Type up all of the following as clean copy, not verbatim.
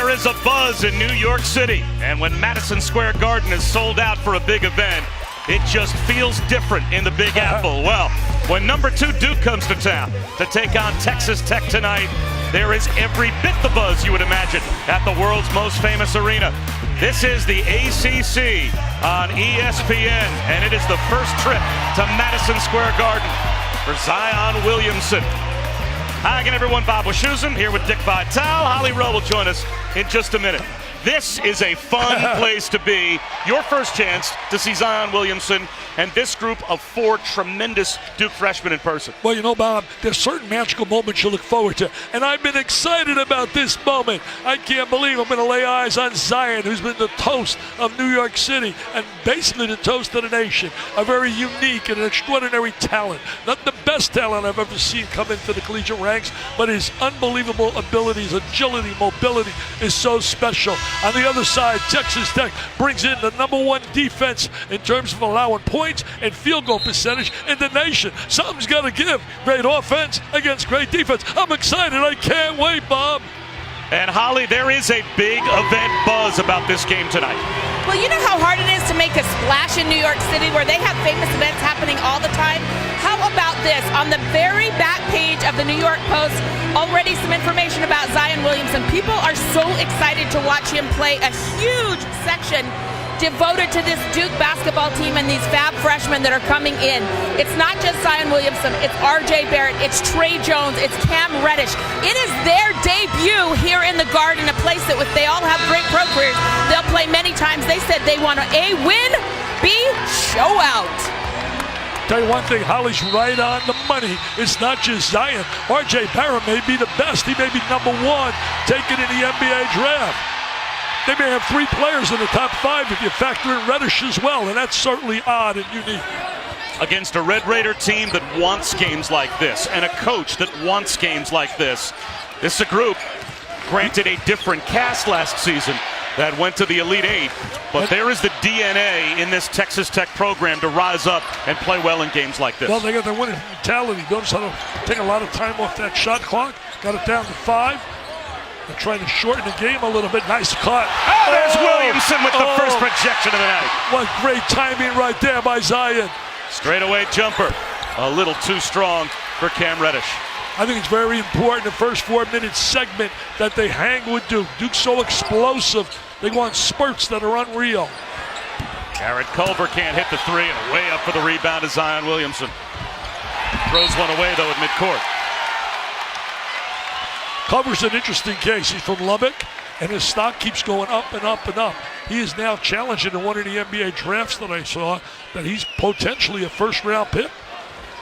There is a buzz in New York City, and when Madison Square Garden is sold out for a big event, it just feels different in the Big Apple. Well, when number 2 Duke comes to town to take on Texas Tech tonight, there is every bit the buzz you would imagine at the world's most famous arena. This is the ACC on ESPN, and it is the first trip to Madison Square Garden for Zion Williamson. Hi again, everyone. Bob Wischusen here with Dick Vitale. Holly Rowe will join us in just a minute. This is a fun place to be. Your first chance to see Zion Williamson and this group of 4 tremendous Duke freshmen in person. Well, you know, Bob, there's certain magical moments you look forward to, and I've been excited about this moment. I can't believe I'm going to lay eyes on Zion, who's been the toast of New York City and basically the toast of the nation. A very unique and extraordinary talent. Not the best talent I've ever seen come into the collegiate ranks, but his unbelievable abilities, agility, mobility is so special. On the other side, Texas Tech brings in the #1 defense in terms of allowing points and field goal percentage in the nation. Something's got to give. Great offense against great defense. I'm excited. I can't wait, Bob. And Holly, there is a big event buzz about this game tonight. Well, you know how hard it is to make a splash in New York City where they have famous events happening all the time? How about this? On the very back page of the New York Post, already some information about Zion Williamson. People are so excited to watch him play. A huge section devoted to this Duke basketball team and these fab freshmen that are coming in. It's not just Zion Williamson, it's RJ Barrett, it's Trey Jones, it's Cam Reddish. It is their debut here in the Garden, a place that they all have great pro careers. They'll play many times. They said they want A, win, B, show out. Tell you one thing, Holly's right on the money. It's not just Zion. RJ Barrett may be the best. He may be #1 taken in the NBA draft. They may have 3 players in the top 5 if you factor in Reddish as well, and that's certainly odd and unique. Against a Red Raider team that wants games like this, and a coach that wants games like this. This is a group, granted a different cast last season, that went to the Elite 8, but there is the DNA in this Texas Tech program to rise up and play well in games like this. Well, they got their winning mentality. Notice how to take a lot of time off that shot clock. Got it down to 5. They're trying to shorten the game a little bit. Nice cut. Oh, there's Williamson with the first projection of the night. What great timing right there by Zion. Straightaway jumper. A little too strong for Cam Reddish. I think it's very important, the first 4-minute segment, that they hang with Duke. Duke's so explosive. They go on spurts that are unreal. Garrett Culver can't hit the 3, and way up for the rebound is Zion Williamson. Throws one away, though, at midcourt. Culver's an interesting case. He's from Lubbock, and his stock keeps going up and up and up. He is now challenging in one of the NBA drafts that I saw that he's potentially a first-round pick.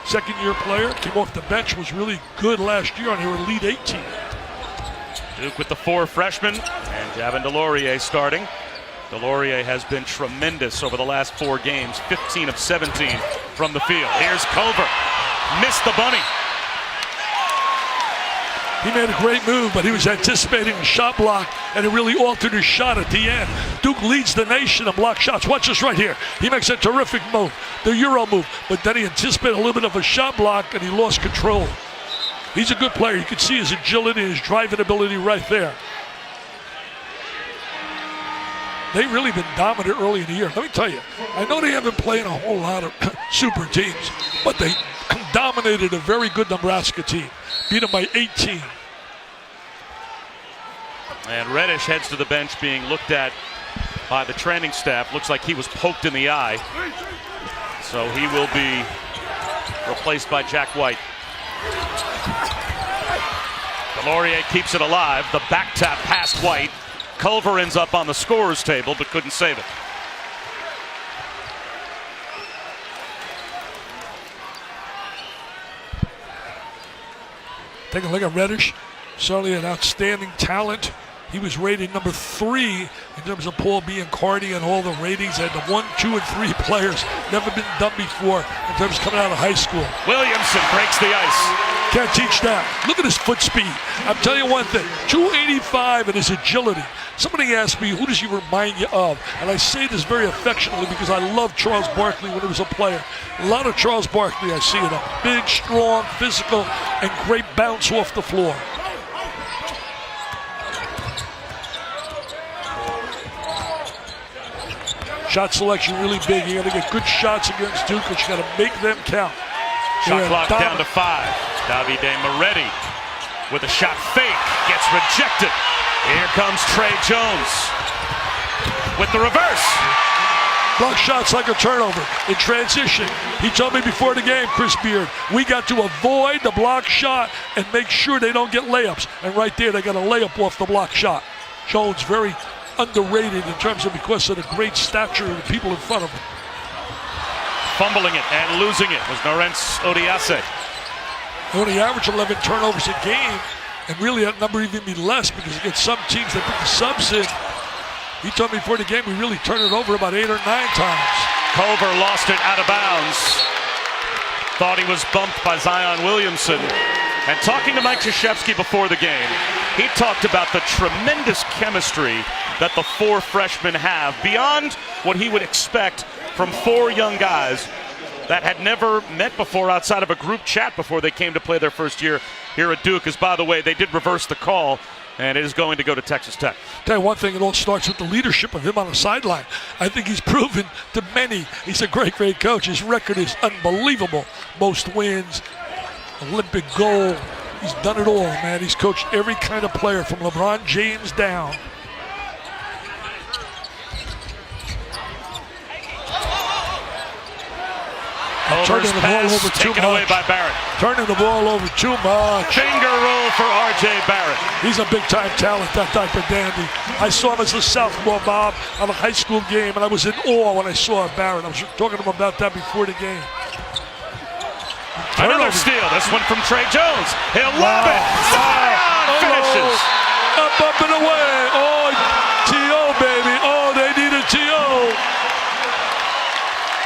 Second-year player, came off the bench, was really good last year on their Elite 18. Duke with the 4 freshmen, and Javin DeLaurier starting. DeLaurier has been tremendous over the last 4 games, 15 of 17 from the field. Here's Culver, missed the bunny. He made a great move, but he was anticipating a shot block, and it really altered his shot at the end. Duke leads the nation in block shots. Watch this right here. He makes a terrific move, the Euro move, but then he anticipated a little bit of a shot block, and he lost control. He's a good player. You can see his agility and his driving ability right there. They've really been dominant early in the year. Let me tell you, I know they haven't played a whole lot of super teams, but they dominated a very good Nebraska team. Beat them by 18. And Reddish heads to the bench being looked at by the training staff. Looks like he was poked in the eye. So he will be replaced by Jack White. DeLaurier keeps it alive. The back tap past White. Culver ends up on the scorer's table but couldn't save it. Take a look at Reddish. Certainly an outstanding talent. He was rated number 3 in terms of Paul Biancardi and all the ratings. And the 1, 2, and 3 players never been done before in terms of coming out of high school. Williamson breaks the ice. Can't teach that. Look at his foot speed. I'm telling you one thing, 285 and his agility. Somebody asked me, who does he remind you of? And I say this very affectionately because I loved Charles Barkley when he was a player. A lot of Charles Barkley I see in him. Big, strong, physical, and great bounce off the floor. Shot selection really big. You got to get good shots against Duke, but you got to make them count. Shot clock down to 5. Davide Moretti with a shot fake. Gets rejected. Here comes Trey Jones with the reverse. Block shots like a turnover in transition. He told me before the game, Chris Beard, we got to avoid the block shot and make sure they don't get layups. And right there, they got a layup off the block shot. Jones very underrated in terms of because of the great stature of the people in front of him. Fumbling it and losing it was Norense Odiase. They only average 11 turnovers a game, and really that number even be less because against some teams that put the subs in. He told me before the game we really turned it over about 8 or 9 times. Culver lost it out of bounds. Thought he was bumped by Zion Williamson. And talking to Mike Krzyzewski before the game, he talked about the tremendous chemistry that the 4 freshmen have beyond what he would expect from 4 young guys that had never met before outside of a group chat before they came to play their first year here at Duke. As by the way, they did reverse the call, and it is going to go to Texas Tech. Tell you one thing, it all starts with the leadership of him on the sideline. I think he's proven to many he's a great, great coach. His record is unbelievable. Most wins, Olympic gold. He's done it all, man. He's coached every kind of player from LeBron James down. Culver's pass taken away by Barrett. Turning the ball over too much. Finger roll for R.J. Barrett. He's a big-time talent, that type of dandy. I saw him as a sophomore, Bob, on a high school game, and I was in awe when I saw Barrett. I was talking to him about that before the game. Another steal. This one from Trey Jones. He'll lob it. Zion finishes. Up and away. Oh, T.O., baby. Oh, they need a T.O.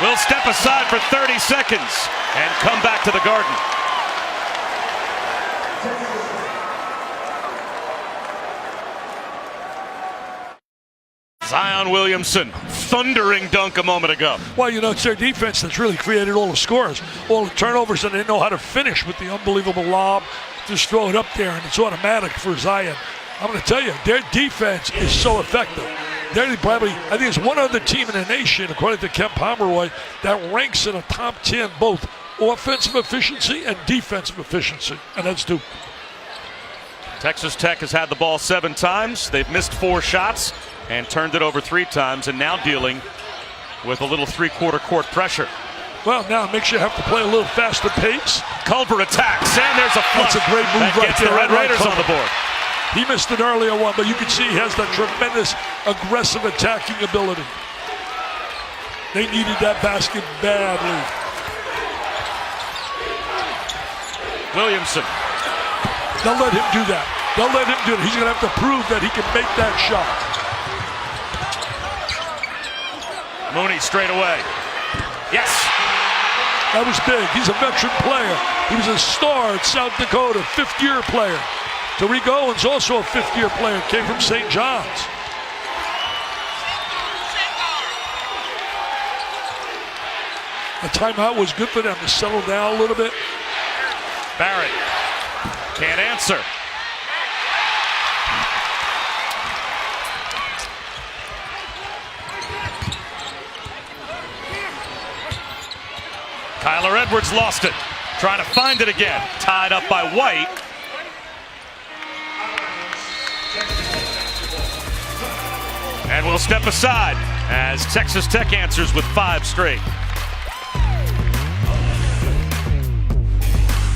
We'll step aside for 30 seconds and come back to the Garden. Zion Williamson, thundering dunk a moment ago. Well, you know, it's their defense that's really created all the scores, all the turnovers, and they know how to finish with the unbelievable lob. Just throw it up there, and it's automatic for Zion. I'm going to tell you, their defense is so effective. They're probably, I think it's one other team in the nation, according to Ken Pomeroy, that ranks in a top 10, both offensive efficiency and defensive efficiency, and that's Duke. Texas Tech has had the ball 7 times. They've missed 4 shots and turned it over 3 times, and now dealing with a little 3/4 court pressure. Well, now it makes you have to play a little faster pace. Culver attacks, and there's a flush. That's a great move that right gets there. the Red Raiders on the board. He missed an earlier one, but you can see he has that tremendous aggressive attacking ability. They needed that basket badly. Williamson. They'll let him do that. They'll let him do it. He's going to have to prove that he can make that shot. Mooney straight away. Yes. That was big. He's a veteran player. He was a star at South Dakota, 5th-year player. Tariq Owens, also a 5th-year player, came from St. John's. The timeout was good for them to settle down a little bit. Barrett can't answer. Kyler Edwards lost it. Trying to find it again. Tied up by White. And we'll step aside as Texas Tech answers with 5 straight.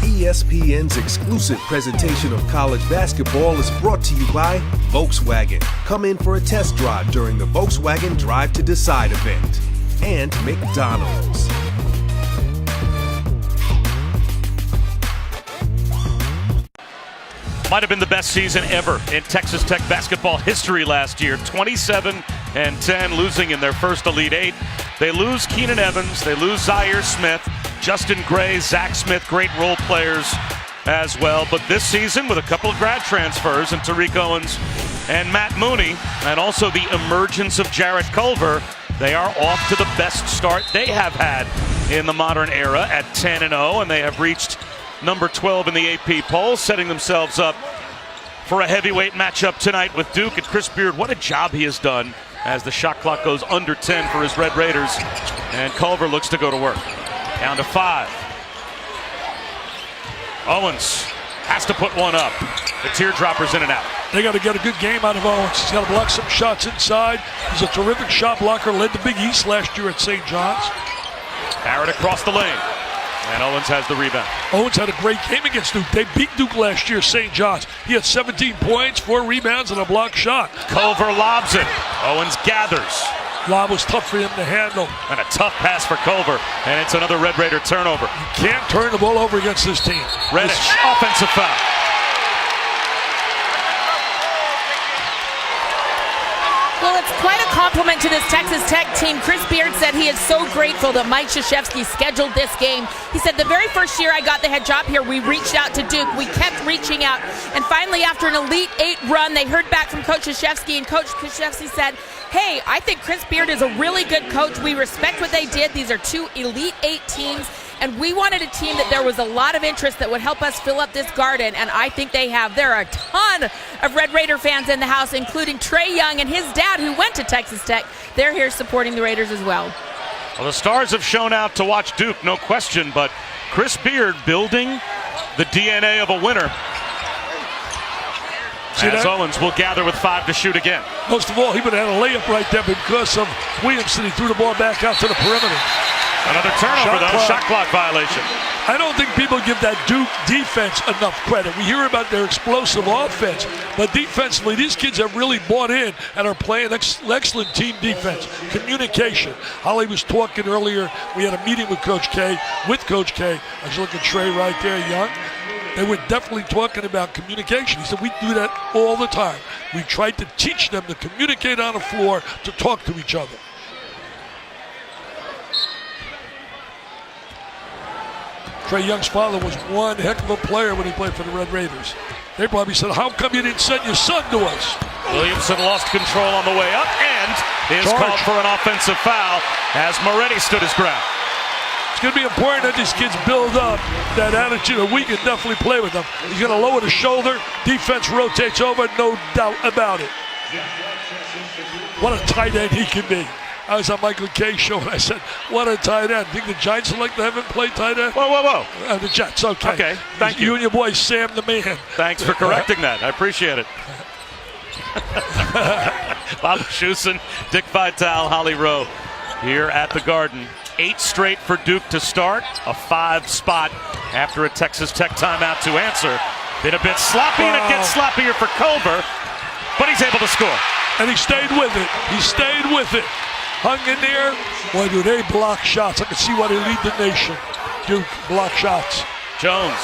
ESPN's exclusive presentation of college basketball is brought to you by Volkswagen. Come in for a test drive during the Volkswagen Drive to Decide event. And McDonald's. Might have been the best season ever in Texas Tech basketball history last year. 27-10, losing in their first Elite 8. They lose Keenan Evans, they lose Zaire Smith, Justin Gray, Zach Smith, great role players as well. But this season, with a couple of grad transfers and Tariq Owens and Matt Mooney, and also the emergence of Jarrett Culver, they are off to the best start they have had in the modern era at 10-0, and they have reached number 12 in the AP poll, setting themselves up for a heavyweight matchup tonight with Duke. And Chris Beard, what a job he has done as the shot clock goes under 10 for his Red Raiders. And Culver looks to go to work. Down to 5. Owens has to put one up. The teardropper's in and out. They got to get a good game out of Owens. He's got to block some shots inside. He's a terrific shot blocker. Led the Big East last year at St. John's. Barrett across the lane. And Owens has the rebound. Owens had a great game against Duke. They beat Duke last year, St. John's. He had 17 points, 4 rebounds, and a blocked shot. Culver lobs it. Owens gathers. Lob was tough for him to handle. And a tough pass for Culver. And it's another Red Raider turnover. You can't turn the ball over against this team. Reddish, offensive foul. Well, it's quite a compliment to this Texas Tech team. Chris Beard said he is so grateful that Mike Krzyzewski scheduled this game. He said, the very first year I got the head job here, we reached out to Duke. We kept reaching out. And finally, after an Elite 8 run, they heard back from Coach Krzyzewski, and Coach Krzyzewski said, hey, I think Chris Beard is a really good coach. We respect what they did. These are 2 Elite 8 teams. And we wanted a team that there was a lot of interest that would help us fill up this garden, and I think they have. There are a ton of Red Raider fans in the house, including Trey Young and his dad, who went to Texas Tech. They're here supporting the Raiders as well. Well, the Stars have shown out to watch Duke, no question, but Chris Beard building the DNA of a winner. As Owens will gather with 5 to shoot again. Most of all, he would have had a layup right there because of Williamson. He threw the ball back out to the perimeter. Another turnover, shot clock violation. I don't think people give that Duke defense enough credit. We hear about their explosive offense, but defensively, these kids have really bought in and are playing excellent team defense. Communication. Holly was talking earlier. We had a meeting with Coach K. I was looking at Trey right there, Young. They were definitely talking about communication. He said, we do that all the time. We tried to teach them to communicate on the floor, to talk to each other. Trey Young's father was one heck of a player when he played for the Red Raiders. They probably said, how come you didn't send your son to us? Williamson lost control on the way up and is called for an offensive foul as Moretti stood his ground. It's going to be important that these kids build up that attitude that we can definitely play with them. He's going to lower the shoulder. Defense rotates over, no doubt about it. What a tight end he can be. I was on Michael Kay's show and I said, what a tight end. Think the Giants would like to have him play tight end? Whoa. The Jets, okay. Okay, thank you. You and your boy Sam the man. Thanks for correcting that. I appreciate it. Bob Schusen, Dick Vitale, Holly Rowe here at the Garden. 8 straight for Duke to start. A 5 spot after a Texas Tech timeout to answer. Been a bit sloppy and it gets sloppier for Culver, but he's able to score. And he stayed with it. Hung in there. Boy, do they block shots. I can see why they lead the nation. Duke block shots. Jones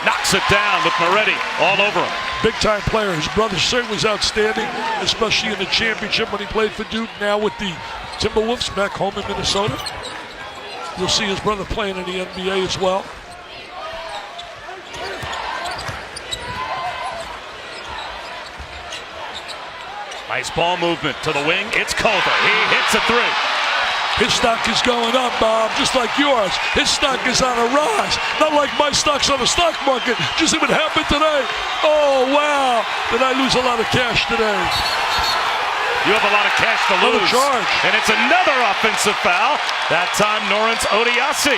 knocks it down with Moretti all over him. Big-time player. His brother certainly was outstanding, especially in the championship when he played for Duke. Now with the Timberwolves back home in Minnesota. You'll see his brother playing in the NBA as well. Nice ball movement to the wing. It's Culver. He hits a 3. His stock is going up, Bob, just like yours. His stock is on a rise. Not like my stock's on the stock market. Just see what happened today. Oh, wow. Did I lose a lot of cash today? You have a lot of cash to lose. Charge. And it's another offensive foul. That time, Norrance Odiasi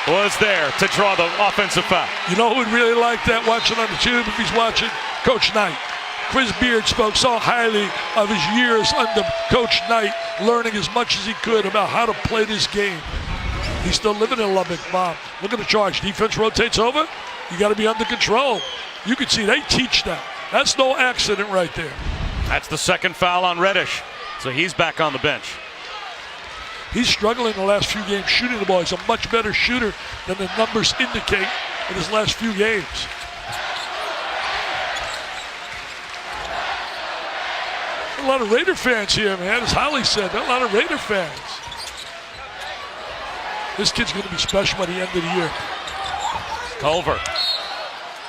was there to draw the offensive foul. You know who would really like that watching on the tube if he's watching? Coach Knight. Chris Beard spoke so highly of his years under Coach Knight, learning as much as he could about how to play this game. He's still living in Lubbock, Bob. Look at the charge. Defense rotates over. You got to be under control. You can see they teach that. That's no accident right there. That's the second foul on Reddish. So he's back on the bench. He's struggling the last few games shooting the ball. He's a much better shooter than the numbers indicate in his last few games. A lot of Raider fans here, man. As Holly said, a lot of Raider fans. This kid's going to be special by the end of the year. Culver.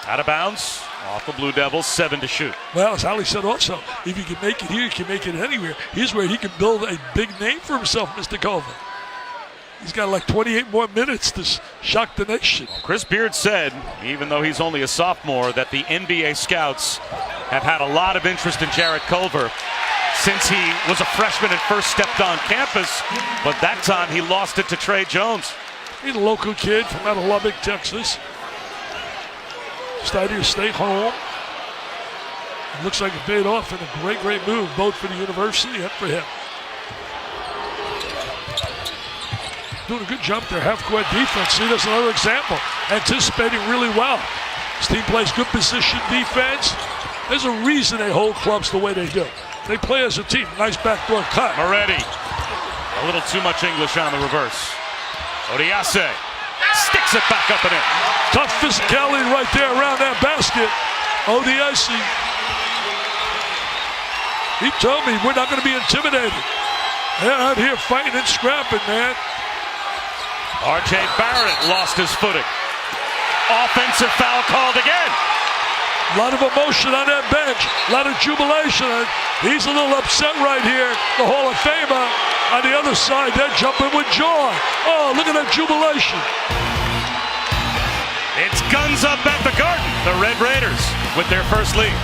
Out of bounds. Off the Blue Devils, 7 to shoot. Well, as Holly said also, if he can make it here, he can make it anywhere. Here's where he can build a big name for himself, Mr. Culver. He's got like 28 more minutes to shock the nation. Chris Beard said, even though he's only a sophomore, that the NBA scouts have had a lot of interest in Jarrett Culver since he was a freshman and first stepped on campus, but that time he lost it to Trey Jones. He's a local kid from out of Lubbock, Texas. Decided to stay home. It looks like it paid off in a great, great move, both for the university and for him. Doing a good job there, half-court defense. See, that's another example. Anticipating really well. This team plays good position defense. There's a reason they hold clubs the way they do. They play as a team. Nice backdoor cut. Moretti, a little too much English on the reverse. Odiase sticks it back up and in. Tough physicality right there around that basket. Odiase. He told me we're not going to be intimidated. They're out here fighting and scrapping, man. R.J. Barrett lost his footing. Offensive foul called again. A lot of emotion on that bench, a lot of jubilation. He's a little upset right here. The Hall of Famer on the other side, they're jumping with joy. Oh, look at that jubilation. It's guns up at the Garden. The Red Raiders with their first lead.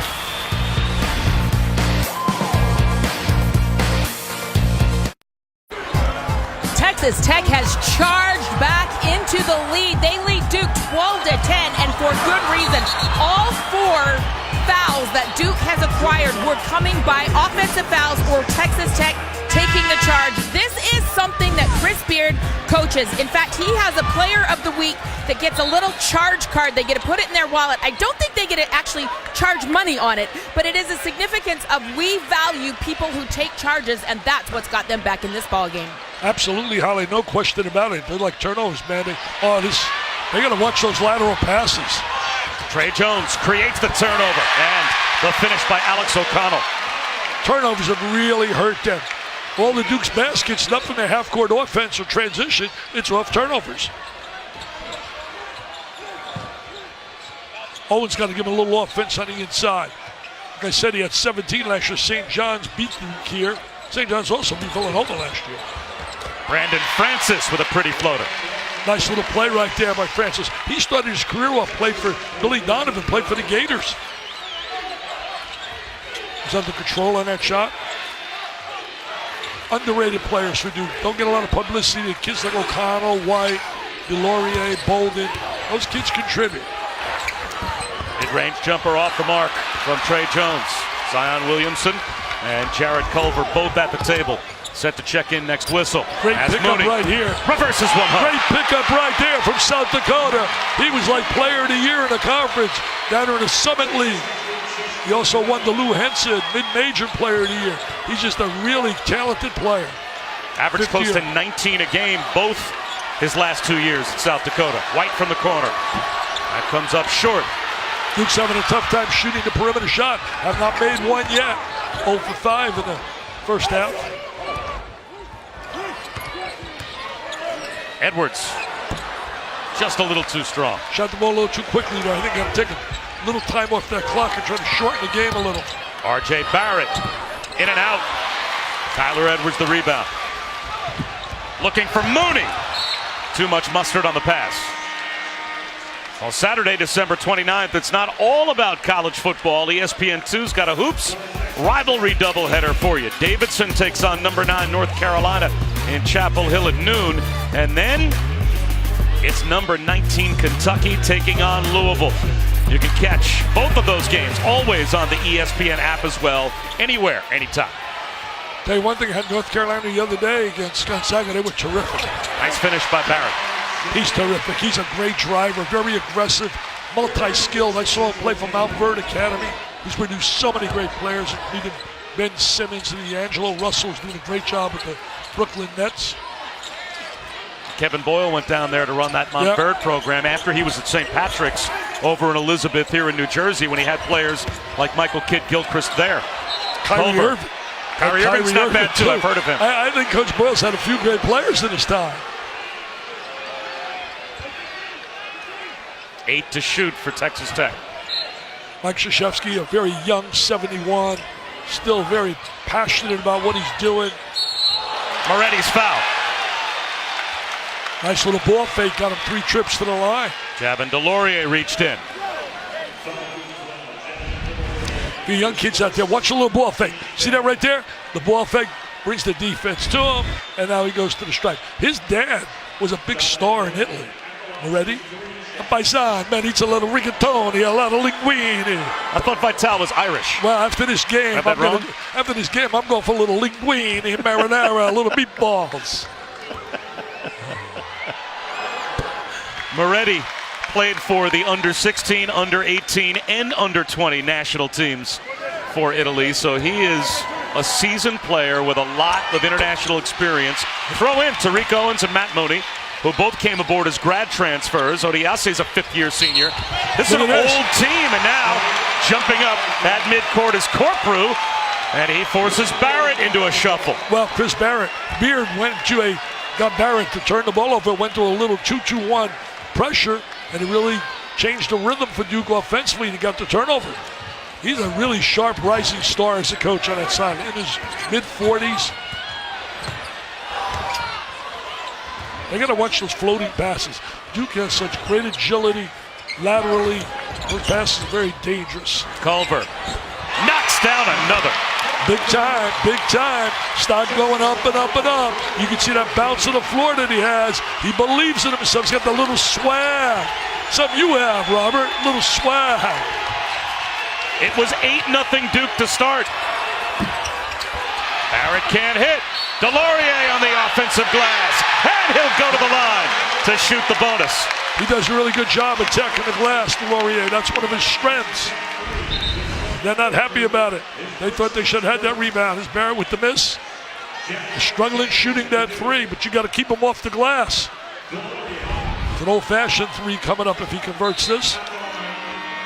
Texas Tech has charged back into the lead. They lead Duke 12-10, and for good reason. All 4 fouls that Duke has acquired were coming by offensive fouls or Texas Tech taking the charge. This is something that Chris Beard coaches. In fact, he has a player of the week that gets a little charge card. They get to put it in their wallet. I don't think they get to actually charge money on it, but it is a significance of we value people who take charges, and that's what's got them back in this ball game. Absolutely, Holly, no question about it. They're like turnovers, man. They got to watch those lateral passes. Trey Jones creates the turnover, and the finish by Alex O'Connell. Turnovers have really hurt them. All the Duke's baskets, not from their half-court offense or transition, it's off turnovers. Owen's got to give him a little offense on the inside. Like I said, he had 17 last year. St. John's beat Duke here. St. John's also beat Villanova last year. Brandon Francis with a pretty floater. Nice little play right there by Francis. He started his career off, played for Billy Donovan, played for the Gators. He's under control on that shot. Underrated players for Duke. Don't get a lot of publicity. The kids like O'Connell, White, DeLaurier, Bolden. Those kids contribute. Mid-range jumper off the mark from Trey Jones. Zion Williamson and Jared Culver both at the table. Set to check in next whistle. Great pickup right here. Reverses one hug. Great pickup right there from South Dakota. He was like player of the year in the conference down there in the Summit League. He also won the Lou Henson mid-major player of the year. He's just a really talented player. Average close to 19 a game both his last 2 years at South Dakota. White from the corner. That comes up short. Duke's having a tough time shooting the perimeter shot. Have not made one yet. 0 for 5 in the first half. Edwards, just a little too strong. Shot the ball a little too quickly, though. I think got to take a little time off that clock and try to shorten the game a little. R.J. Barrett, in and out. Tyler Edwards the rebound. Looking for Mooney. Too much mustard on the pass. Well, Saturday, December 29th, it's not all about college football. ESPN2's got a hoops rivalry doubleheader for you. Davidson takes on number 9 North Carolina in Chapel Hill at noon. And then it's number 19 Kentucky taking on Louisville. You can catch both of those games always on the ESPN app as well, anywhere, anytime. Tell you one thing, I had North Carolina the other day against Gonzaga. They were terrific. Nice finish by Barrett. He's terrific. He's a great driver, very aggressive, multi-skilled. I saw him play for Mount Verde Academy. He's produced so many great players, including Ben Simmons and D'Angelo Russell, who's doing a great job with the Brooklyn Nets. Kevin Boyle went down there to run that Montverde program after he was at St. Patrick's over in Elizabeth here in New Jersey when he had players like Michael Kidd-Gilchrist there. Kyrie Irving. Kyrie Irving's not bad too. I've heard of him. I think Coach Boyle's had a few great players in his time. 8 to shoot for Texas Tech. Mike Krzyzewski, a very young 71, still very passionate about what he's doing. Moretti's foul. Nice little ball fake, got him 3 trips to the line. Javin DeLaurier reached in. For you young kids out there, watch a little ball fake. See that right there? The ball fake brings the defense to him, and now he goes to the strike. His dad was a big star in Italy. You ready? A paisan, man, eats a little rigatoni, a lot of linguine. I thought Vital was Irish. Well, after this game, I'm going for a little linguine, marinara, a little meatballs. Moretti played for the under 16, under 18, and under 20 national teams for Italy, so he is a seasoned player with a lot of international experience. Throw in Tariq Owens and Matt Mooney, who both came aboard as grad transfers. Odiase is a fifth-year senior. This is an old team, and now jumping up at midcourt is Corprew, and he forces Barrett into a shuffle. Well, Chris Barrett, Beard got Barrett to turn the ball over, went to a little 2-2-1 pressure, and it really changed the rhythm for Duke offensively, and he got the turnover. He's a really sharp rising star as a coach on that side, in his mid-40s. They got to watch those floating passes. Duke has such great agility laterally. Those passes are very dangerous. Culver knocks down another. Big time, big time. Start going up and up and up. You can see that bounce to the floor that he has. He believes in himself. He's got the little swag. Something you have, Robert. Little swag. It was 8-0 Duke to start. Barrett can't hit. Delorier on the offensive glass. And he'll go to the line to shoot the bonus. He does a really good job attacking the glass, Delorier. That's one of his strengths. They're not happy about it. They thought they should have had that rebound. Is Barrett with the miss? He's struggling shooting that three, but you got to keep him off the glass. It's an old-fashioned three coming up if he converts this.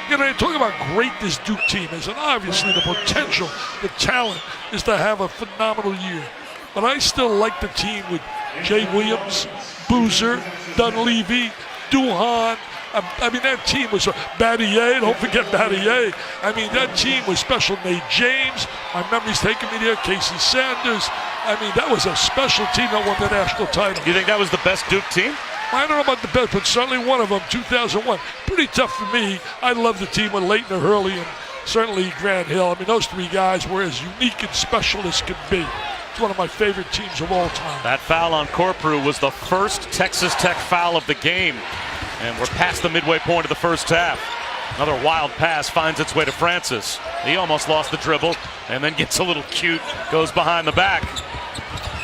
You know, talking about great this Duke team is, and obviously the potential, the talent is to have a phenomenal year. But I still like the team with Jay Williams, Boozer, Dunleavy, Duhan. I mean, that team was Battier. Don't forget Battier. I mean, that team was special. Nate James. My memory's taking me there. Casey Sanders. I mean, that was a special team that won the national title. You think that was the best Duke team? I don't know about the best, but certainly one of them, 2001. Pretty tough for me. I love the team with Leighton Hurley and certainly Grant Hill. I mean, those three guys were as unique and special as could be. It's one of my favorite teams of all time. That foul on Corprew was the first Texas Tech foul of the game. And we're past the midway point of the first half. Another wild pass finds its way to Francis. He almost lost the dribble and then gets a little cute, goes behind the back.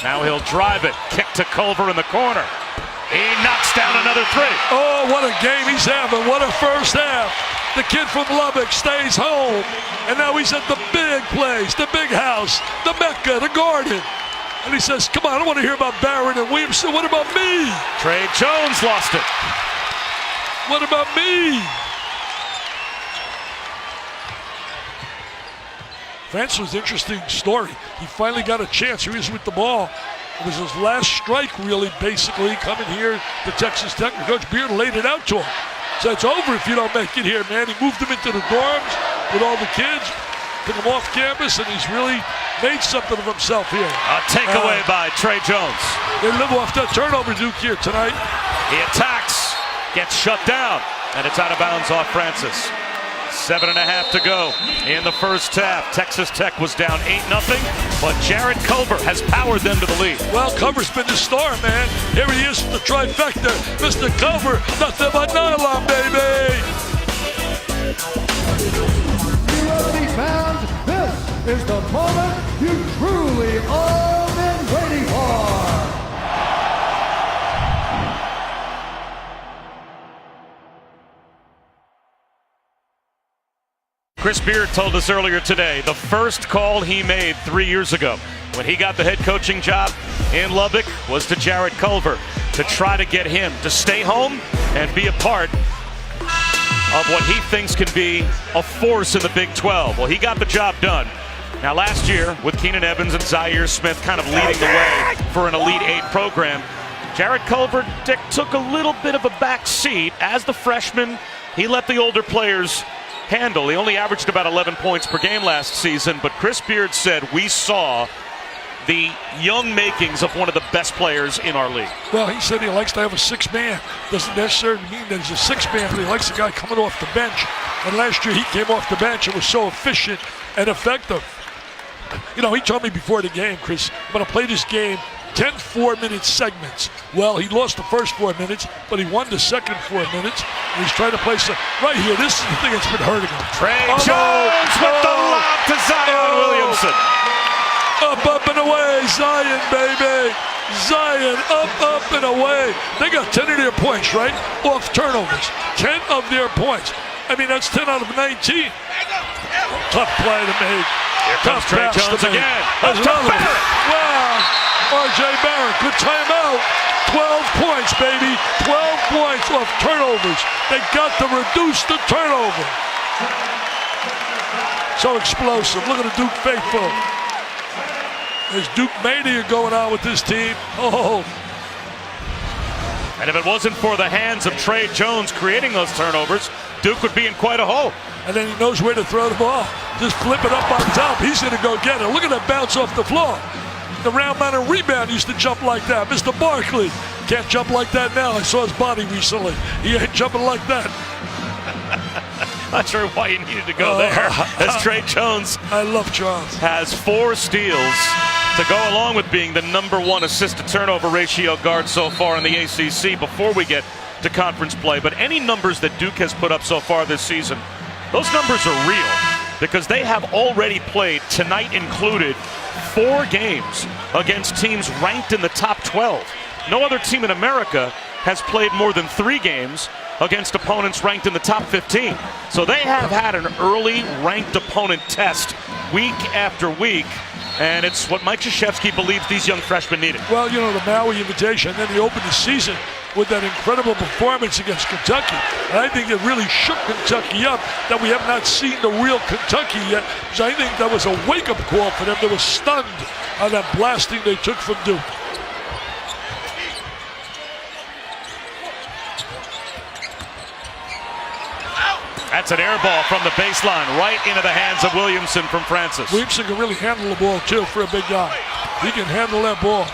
Now he'll drive it, kick to Culver in the corner. He knocks down another three. Oh, what a game he's having. What a first half. The kid from Lubbock stays home. And now he's at the big place, the big house, the Mecca, the Garden. And he says, come on, I don't want to hear about Barrett and Williamson. What about me? Trey Jones lost it. What about me? Francis was an interesting story. He finally got a chance. He was with the ball. It was his last strike, really, basically, coming here to Texas Tech. And Coach Beard laid it out to him. So it's over if you don't make it here, man. He moved him into the dorms with all the kids, took him off campus, and he's really made something of himself here. A takeaway by Trey Jones. They live off that turnover, Duke, here tonight. He attacks, gets shut down, and it's out of bounds off Francis. 7.5 to go in the first half. Texas Tech was down 8-0, but Jared Culver has powered them to the lead. Well, Culver's been the star, man. Here he is from the trifecta. Mr. Culver, nothing but nylon, baby. UFC fans, this is the moment you truly all been waiting for. Chris Beard told us earlier today the first call he made 3 years ago when he got the head coaching job in Lubbock was to Jared Culver to try to get him to stay home and be a part of what he thinks can be a force in the Big 12. Well, he got the job done. Now, last year, with Keenan Evans and Zaire Smith kind of leading the way for an Elite Eight program, Jared Culver took a little bit of a back seat. As the freshman, he let the older players handle. He only averaged about 11 points per game last season, but Chris Beard said we saw the young makings of one of the best players in our league. Well, he said he likes to have a six-man. Doesn't necessarily mean that he's a six-man, but he likes a guy coming off the bench And last year he came off the bench and was so efficient and effective. You know, he told me before the game, Chris, I'm going to play this game 10 4-minute segments. Well, he lost the first 4 minutes, but he won the second 4 minutes. And he's trying to play some. Right here, this is the thing that's been hurting him. Trey Jones with the lob to Zion Williamson. Up and away, Zion, baby. Zion, up and away. They got 10 of their points, right? Off turnovers. 10 of their points. I mean, that's 10 out of 19. Tough play to make. Here comes Trey Jones again. That's another. Wow. R.J. Barrett, good timeout. 12 points, baby. 12 points off turnovers. They got to reduce the turnover. So explosive. Look at the Duke faithful. There's Duke mania going on with this team. Oh. And if it wasn't for the hands of Trey Jones creating those turnovers, Duke would be in quite a hole. And then he knows where to throw the ball. Just flip it up on top. He's going to go get it. Look at that bounce off the floor. The round mountain rebound used to jump like that. Mr. Barkley can't jump like that now. I saw his body recently. He ain't jumping like that. Not sure why you needed to go there. As Trey Jones, I love Jones, has 4 steals to go along with being the #1 assist-to-turnover ratio guard so far in the ACC before we get to conference play. But any numbers that Duke has put up so far this season, those numbers are real because they have already played, tonight included, 4 games against teams ranked in the top 12. No other team in America has played more than 3 games against opponents ranked in the top 15. So they have had an early ranked opponent test week after week, and it's what Mike Krzyzewski believes these young freshmen needed. Well, you know, the Maui invitation, and then he opened the season with that incredible performance against Kentucky. And I think it really shook Kentucky up that we have not seen the real Kentucky yet, because I think that was a wake-up call for them. They were stunned on that blasting they took from Duke. That's an air ball from the baseline right into the hands of Williamson from Francis. Williamson can really handle the ball, too, for a big guy. He can handle that ball.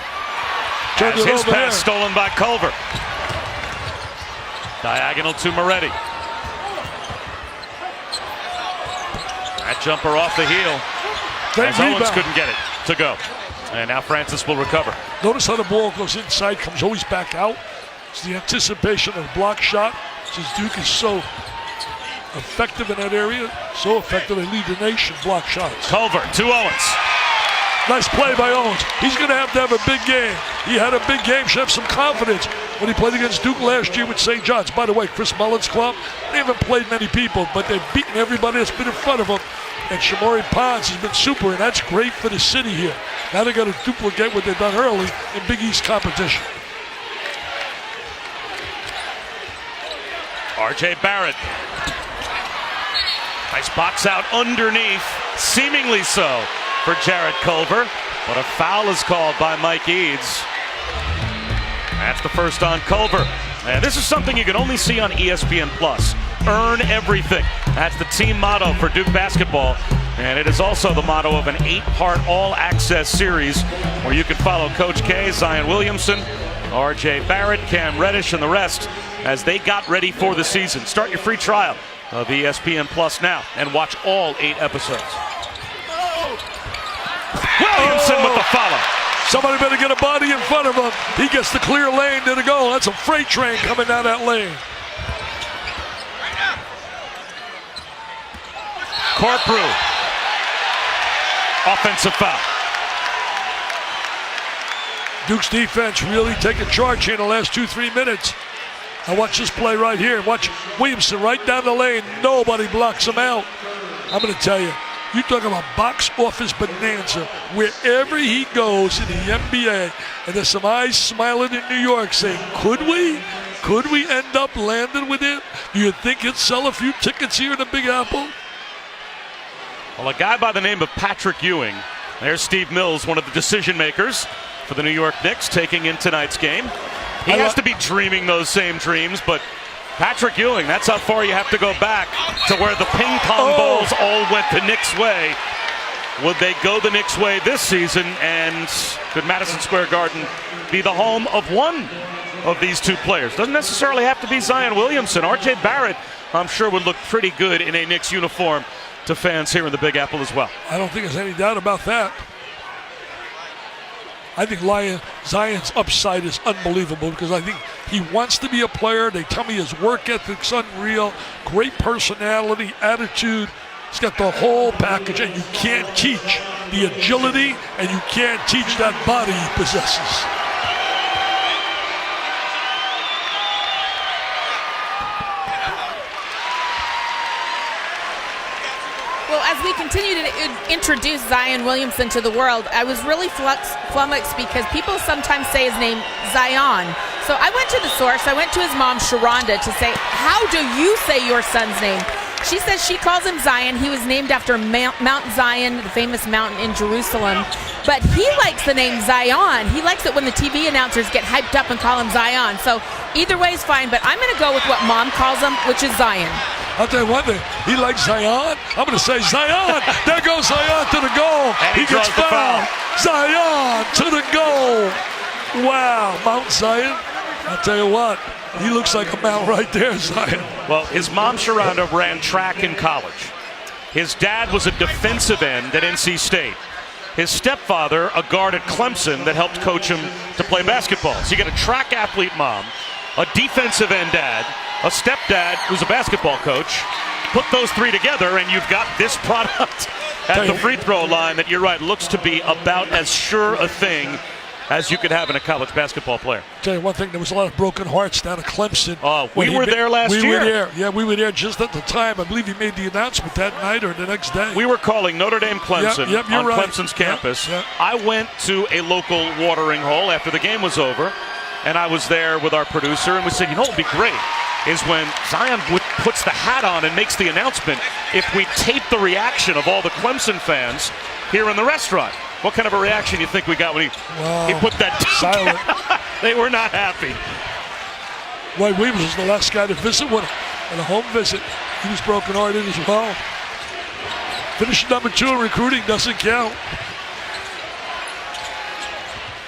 As his pass stolen by Culver. Diagonal to Moretti. That jumper off the heel. As Owens couldn't get it to go. And now Francis will recover. Notice how the ball goes inside, comes always back out. It's the anticipation of the block shot. Since Duke is so effective in that area, so effective they lead the nation block shots. Culver to Owens. Nice play by Owens. He's going to have a big game. He had a big game, should have some confidence when he played against Duke last year with St. John's. By the way, Chris Mullen's club, they haven't played many people, but they've beaten everybody that's been in front of them. And Shamori Pons has been super, and that's great for the city here. Now they got to duplicate what they've done early in Big East competition. R.J. Barrett. Nice box out underneath, seemingly so, for Jarrett Culver. But a foul is called by Mike Eads. That's the first on Culver. And this is something you can only see on ESPN+. Earn everything. That's the team motto for Duke basketball. And it is also the motto of an 8-part all-access series where you can follow Coach K, Zion Williamson, R.J. Barrett, Cam Reddish, and the rest as they got ready for the season. Start your free trial of ESPN Plus now and watch all 8 episodes. Williamson with the follow. Somebody better get a body in front of him. He gets the clear lane to the goal. That's a freight train coming down that lane. Corprew. Offensive foul. Duke's defense really taking charge here in the last 2-3 minutes. Now watch this play right here. Watch Williamson right down the lane. Nobody blocks him out. I'm going to tell you, you talk about box office bonanza. Wherever he goes in the NBA, and there's some eyes smiling in New York saying, could we end up landing with him? Do you think he'd sell a few tickets here in the Big Apple? Well, a guy by the name of Patrick Ewing. There's Steve Mills, one of the decision makers for the New York Knicks, taking in tonight's game. He has to be dreaming those same dreams, but Patrick Ewing, that's how far you have to go back to where the ping pong balls all went the Knicks' way. Would they go the Knicks' way this season, and could Madison Square Garden be the home of one of these 2 players? Doesn't necessarily have to be Zion Williamson. R.J. Barrett, I'm sure would look pretty good in a Knicks uniform to fans here in the Big Apple as well. I don't think there's any doubt about that. I think Zion's upside is unbelievable because I think he wants to be a player. They tell me his work ethic's unreal, great personality, attitude. He's got the whole package, and you can't teach the agility, and you can't teach that body he possesses. Well, as we continue to introduce Zion Williamson to the world, I was really flummoxed because people sometimes say his name Zion. So I went to the source. I went to his mom, Sharonda, to say, how do you say your son's name? She says she calls him Zion. He was named after Mount Zion, the famous mountain in Jerusalem. But he likes the name Zion. He likes it when the TV announcers get hyped up and call him Zion. So either way is fine, but I'm going to go with what Mom calls him, which is Zion. I'll tell you one thing. He likes Zion. I'm going to say Zion. There goes Zion to the goal. And he gets draws the foul. Zion to the goal. Wow, Mount Zion. I'll tell you what. He looks like a mount right there, Zion. Well, his mom, Sharonda, ran track in college. His dad was a defensive end at NC State. His stepfather, a guard at Clemson that helped coach him to play basketball. So you get a track athlete mom, a defensive end dad, a stepdad who's a basketball coach. Put those three together and you've got this product at the free throw line that, you're right, looks to be about as sure a thing as you could have in a college basketball player. Tell you one thing, there was a lot of broken hearts down at Clemson. Oh, we were there last year. We were there. Yeah, we were there just at the time. I believe he made the announcement that night or the next day. We were calling Notre Dame Clemson on right. Clemson's campus. Yep. I went to a local watering hole after the game was over, and I was there with our producer, and we said, you know what would be great is when Zion puts the hat on and makes the announcement, if we tape the reaction of all the Clemson fans here in the restaurant. What kind of a reaction do you think we got when he put that silent? They were not happy. Roy Williams was the last guy to visit with him on a home visit. He was broken-hearted as well. Finishing number 2 in recruiting doesn't count.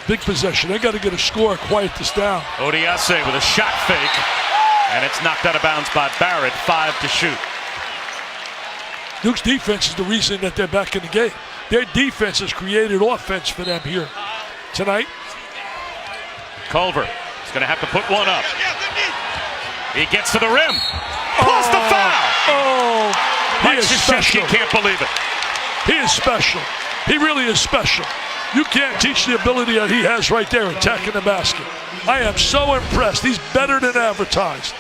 Big possession. They got to get a score, quiet this down. Odiase with a shot fake, and it's knocked out of bounds by Barrett. 5 to shoot. Duke's defense is the reason that they're back in the game. Their defense has created offense for them here tonight. Culver is going to have to put one up. He gets to the rim. Pulls the foul. Oh, Mike Krzyzewski can't believe it. He is special. He really is special. You can't teach the ability that he has right there attacking the basket. I am so impressed. He's better than advertised.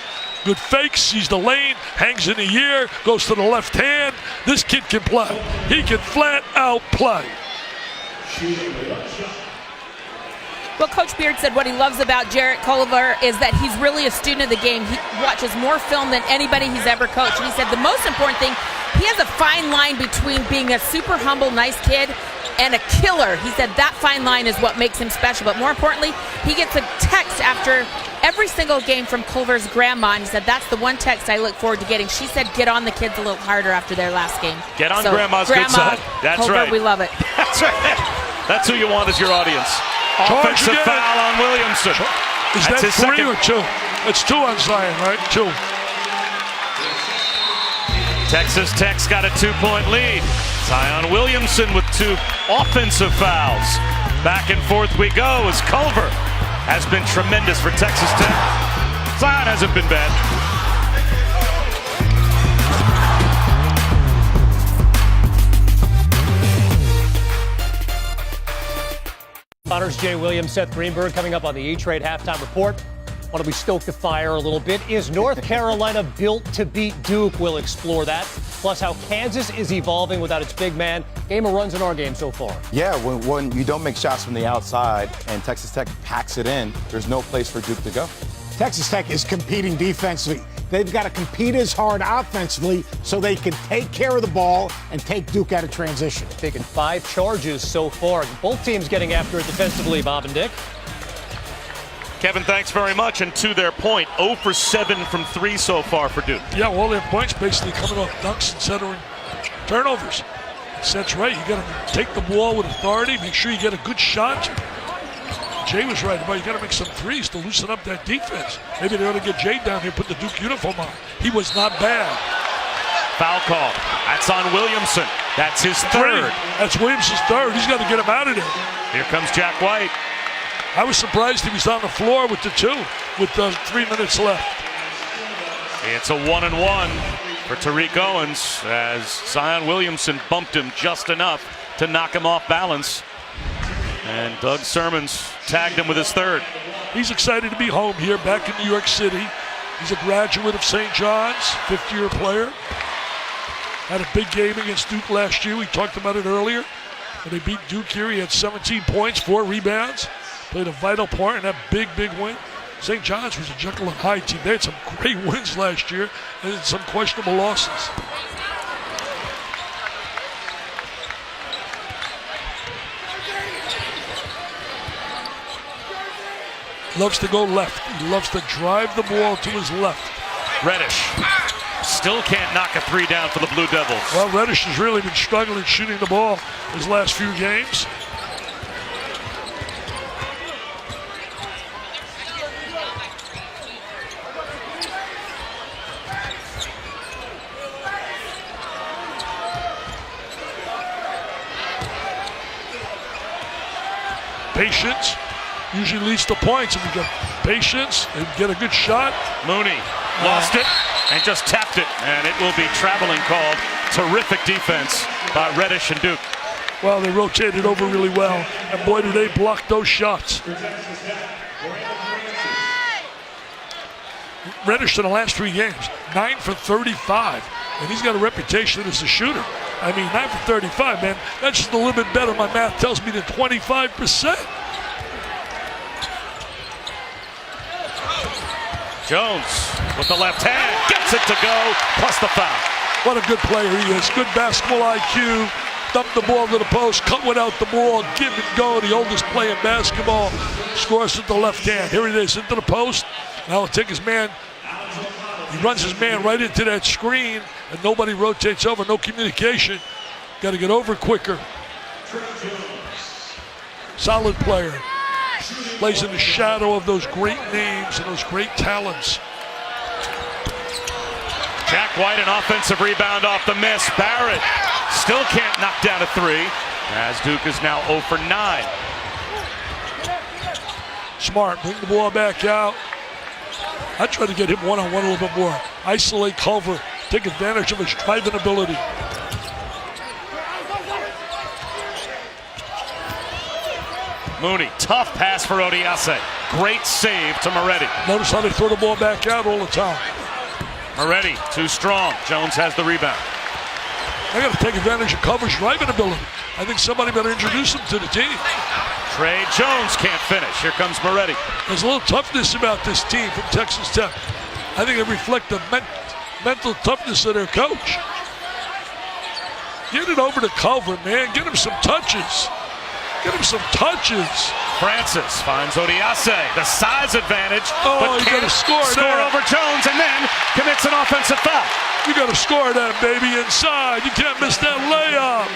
Good fakes, sees the lane, hangs in the air, goes to the left hand. This kid can play. He can flat out play. Well, Coach Beard said what he loves about Jarrett Culver is that he's really a student of the game. He watches more film than anybody he's ever coached. And he said the most important thing, he has a fine line between being a super humble, nice kid and a killer. He said that fine line is what makes him special. But more importantly, he gets a text after every single game from Culver's grandma, and he said that's the one text I look forward to getting. She said get on the kids a little harder after their last game. Get on Grandma's good side. That's Culver, right. We love it. That's right. That's who you want as your audience. Offensive foul on Williamson. Is that 3 or 2? It's 2 on Zion, right? 2. Texas Tech's got a 2-point lead. Zion Williamson with 2 offensive fouls. Back and forth we go as Culver has been tremendous for Texas Tech. Zion hasn't been bad. Honors Jay Williams, Seth Greenberg coming up on the E-Trade halftime report. Want to be stoked the fire a little bit? Is North Carolina built to beat Duke? We'll explore that. Plus how Kansas is evolving without its big man. Game of runs in our game so far. Yeah, when you don't make shots from the outside and Texas Tech packs it in, there's no place for Duke to go. Texas Tech is competing defensively. They've got to compete as hard offensively so they can take care of the ball and take Duke out of transition. Taking 5 charges so far. Both teams getting after it defensively, Bob and Dick. Kevin, thanks very much. And to their point, 0 for 7 from 3 so far for Duke. Yeah, all their points basically coming off dunks and centering turnovers. That's right. You got to take the ball with authority. Make sure you get a good shot. Jay was right about you got to make some threes to loosen up that defense. Maybe they ought to get Jay down here, put the Duke uniform on. He was not bad. Foul call. That's on Williamson. That's his third. That's Williamson's third. He's got to get him out of there. Here comes Jack White. I was surprised he was on the floor with the 2 with 3 minutes left. It's a 1-and-1 for Tariq Owens as Zion Williamson bumped him just enough to knock him off balance. And Doug Sermons tagged him with his third. He's excited to be home here, back in New York City. He's a graduate of St. John's, fifth-year player. Had a big game against Duke last year. We talked about it earlier. When they beat Duke here, he had 17 points, 4 rebounds. Played a vital part in that big, big win. St. John's was a Jekyll and Hyde team. They had some great wins last year and some questionable losses. Loves to go left. He loves to drive the ball to his left. Reddish still can't knock a 3 down for the Blue Devils. Well, Reddish has really been struggling shooting the ball his last few games. Patience usually leads to points. If you get patience and get a good shot. Mooney lost it and just tapped it, and it will be traveling called. Terrific defense by Reddish and Duke. Well, they rotated over really well, and boy, did they block those shots. Reddish in the last 3 games, 9 for 35, and he's got a reputation as a shooter. I mean, 9 for 35, man, that's just a little bit better, my math tells me, than 25%. Jones with the left hand, gets it to go, plus the foul. What a good player he is. Good basketball IQ. Dump the ball to the post, cut without the ball, give and go. The oldest player in basketball. Scores with the left hand. Here it is, into the post. Now he'll take his man. He runs his man right into that screen, and nobody rotates over, no communication. Got to get over quicker. Solid player. Plays in the shadow of those great names and those great talents. Jack White, an offensive rebound off the miss. Barrett still can't knock down a 3, as Duke is now 0 for 9. Smart, bring the ball back out. I try to get him one-on-one a little bit more. Isolate Culver, take advantage of his driving ability. Mooney, tough pass for Odiase. Great save to Moretti. Notice how they throw the ball back out all the time. Moretti, too strong. Jones has the rebound. I got to take advantage of Culver's driving ability. I think somebody better introduce him to the team. Trey Jones can't finish. Here comes Moretti. There's a little toughness about this team from Texas Tech. I think they reflect the mental toughness of their coach. Get it over to Culver, man. Get him some touches. Get him some touches. Francis finds Odiase, the size advantage, but you can't score over Jones, and then commits an offensive foul. You got to score that, baby, inside. You can't miss that layup.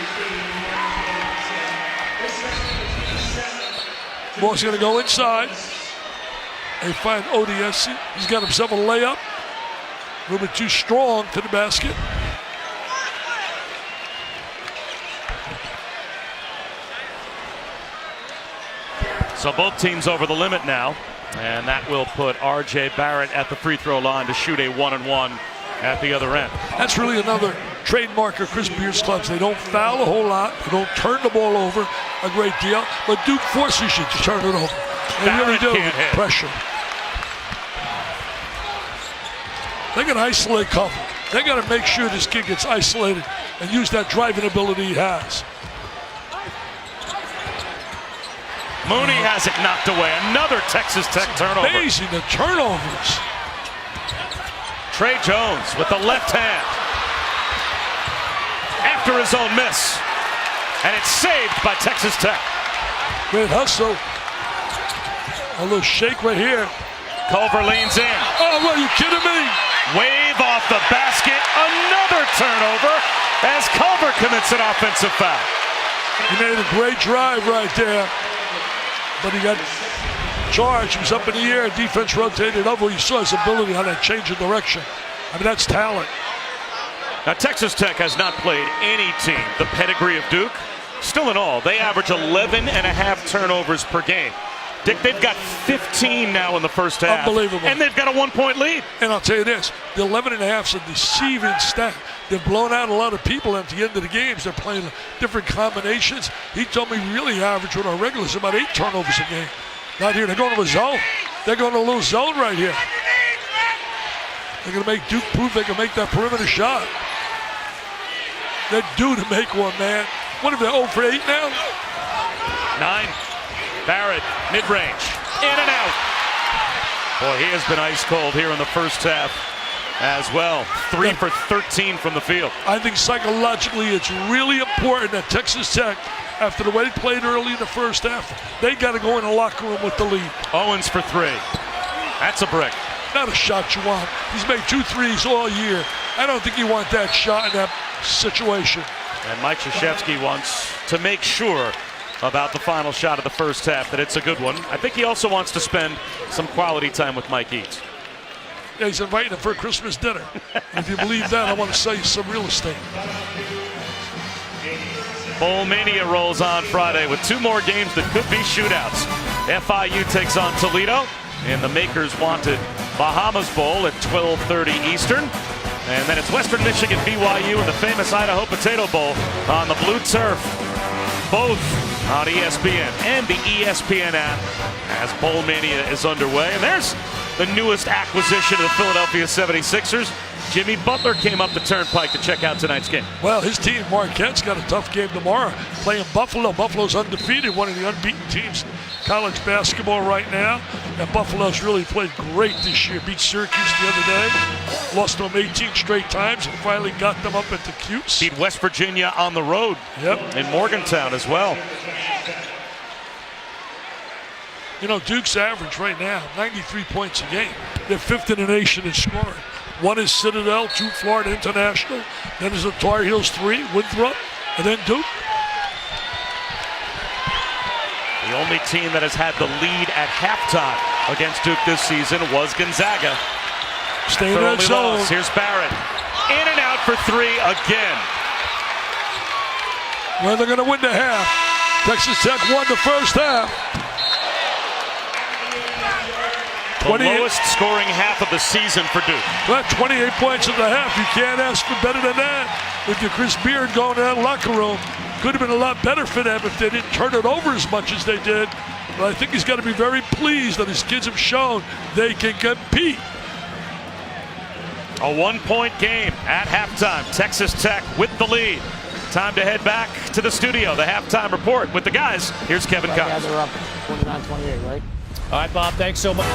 Ball's going to go inside. They find Odiase. He's got himself a layup. A little bit too strong to the basket. So both teams over the limit now, and that will put R.J. Barrett at the free throw line to shoot a 1-and-1 at the other end. That's really another trademark of Chris Beard's clubs. They don't foul a whole lot. They don't turn the ball over a great deal, but Duke forces you to turn it over. They really do with pressure. They got to isolate Culver. They got to make sure this kid gets isolated and use that driving ability he has. Mooney has it knocked away. Another Texas Tech turnover. Amazing, the turnovers. Trey Jones with the left hand. After his own miss. And it's saved by Texas Tech. Great hustle. A little shake right here. Culver leans in. Oh, what, are you kidding me? Wave off the basket. Another turnover as Culver commits an offensive foul. He made a great drive right there. but he got charged. He was up in the air. Defense rotated over. You saw his ability on that change of direction. I mean, that's talent. Now, Texas Tech has not played any team the pedigree of Duke. Still in all, they average 11.5 turnovers per game. Dick, they've got 15 now in the first half. Unbelievable. And they've got a 1-point lead. And I'll tell you this, the 11.5 is a deceiving stat. They've blown out a lot of people at the end of the games. They're playing different combinations. He told me really average with our regulars about 8 turnovers a game. Not here. They're going to a zone. They're going to a little zone right here. They're going to make Duke prove they can make that perimeter shot. They're due to make one, man. What if they're 0 for 8 now? 9. Barrett, mid-range, in and out. Boy, he has been ice cold here in the first half as well. 3 for 13 from the field. I think psychologically it's really important that Texas Tech, after the way they played early in the first half, they got to go in the locker room with the lead. Owens for 3. That's a brick. Not a shot you want. He's made 2 threes all year. I don't think you want that shot in that situation. And Mike Krzyzewski wants to make sure about the final shot of the first half that it's a good one. I think he also wants to spend some quality time with Mike Eads. Yeah, he's inviting him for a Christmas dinner. If you believe that, I want to sell you some real estate. Bowl Mania rolls on Friday with 2 more games that could be shootouts. FIU takes on Toledo in the Makers Wanted Bahamas Bowl at 12:30 Eastern. And then it's Western Michigan BYU in the famous Idaho Potato Bowl on the blue turf. Both on ESPN and the ESPN app as Bowl Mania is underway. And there's the newest acquisition of the Philadelphia 76ers. Jimmy Butler came up the turnpike to check out tonight's game. Well, his team, Marquette's got a tough game tomorrow, playing Buffalo. Buffalo's undefeated, one of the unbeaten teams in college basketball right now. And Buffalo's really played great this year. Beat Syracuse the other day, lost to them 18 straight times, and finally got them up at the Cuse. Beat West Virginia on the road. Yep. In Morgantown as well. You know, Duke's average right now, 93 points a game. They're 5th in the nation in scoring. 1 is Citadel, 2 Florida International. Then is the Tar Heels 3, Winthrop, and then Duke. The only team that has had the lead at halftime against Duke this season was Gonzaga. Stay in that zone. Here's Barrett. In and out for 3 again. Well, they're going to win the half. Texas Tech won the first half. The lowest scoring half of the season for Duke. Well, 28 points in the half. You can't ask for better than that. With your Chris Beard going to that locker room, could have been a lot better for them if they didn't turn it over as much as they did. But I think he's got to be very pleased that his kids have shown they can compete. A 1-point game at halftime. Texas Tech with the lead. Time to head back to the studio. The halftime report with the guys. Here's Kevin Cox. Guys are up 29-28, right? All right, Bob, thanks so much.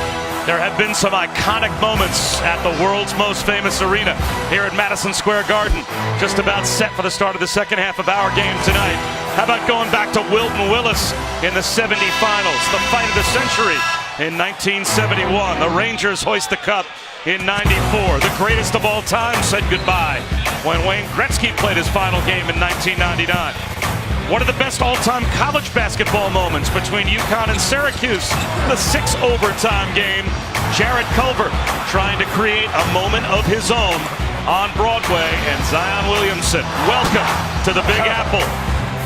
There have been some iconic moments at the world's most famous arena here at Madison Square Garden. Just about set for the start of the second half of our game tonight. How about going back to Wilton Willis in the 70 finals, the fight of the century in 1971. The Rangers hoist the cup in 94. The greatest of all time said goodbye when Wayne Gretzky played his final game in 1999. One of the best all-time college basketball moments between UConn and Syracuse. The 6 overtime game. Jared Culver trying to create a moment of his own on Broadway. And Zion Williamson, welcome to the Big Apple.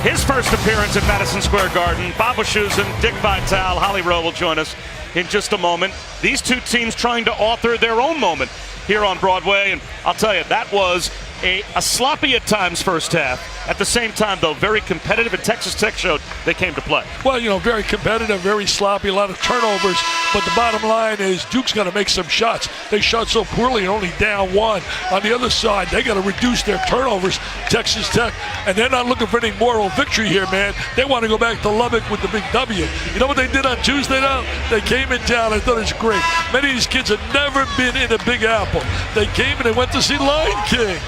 His first appearance at Madison Square Garden. Bob Wischusen, Dick Vitale, Holly Rowe will join us in just a moment. These two teams trying to author their own moment here on Broadway. And I'll tell you, that was a sloppy at times first half. At the same time, though, very competitive, and Texas Tech showed they came to play. Well, you know, very competitive, very sloppy, a lot of turnovers. But the bottom line is Duke's got to make some shots. They shot so poorly and only down 1. On the other side, they got to reduce their turnovers, Texas Tech. And they're not looking for any moral victory here, man. They want to go back to Lubbock with the big W. You know what they did on Tuesday, though? They came in town. I thought it was great. Many of these kids have never been in a Big Apple. They came and they went to see Lion King.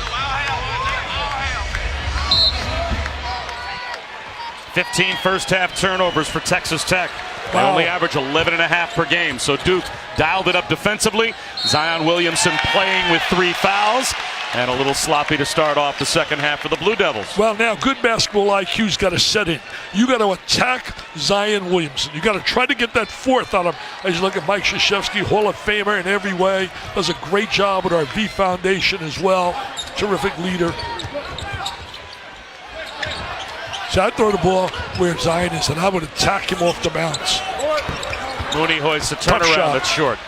15 first half turnovers for Texas Tech. They Wow. only average 11.5 per game. So Duke dialed it up defensively. Zion Williamson playing with 3 fouls. And a little sloppy to start off the second half for the Blue Devils. Well, now good basketball IQ's got to set in. You got to attack Zion Williamson. You got to try to get that fourth on him. As you look at Mike Krzyzewski, Hall of Famer in every way, does a great job with our V Foundation as well. Terrific leader. So I'd throw the ball where Zion is, and I would attack him off the bounce. Mooney hoists a turnaround that's short.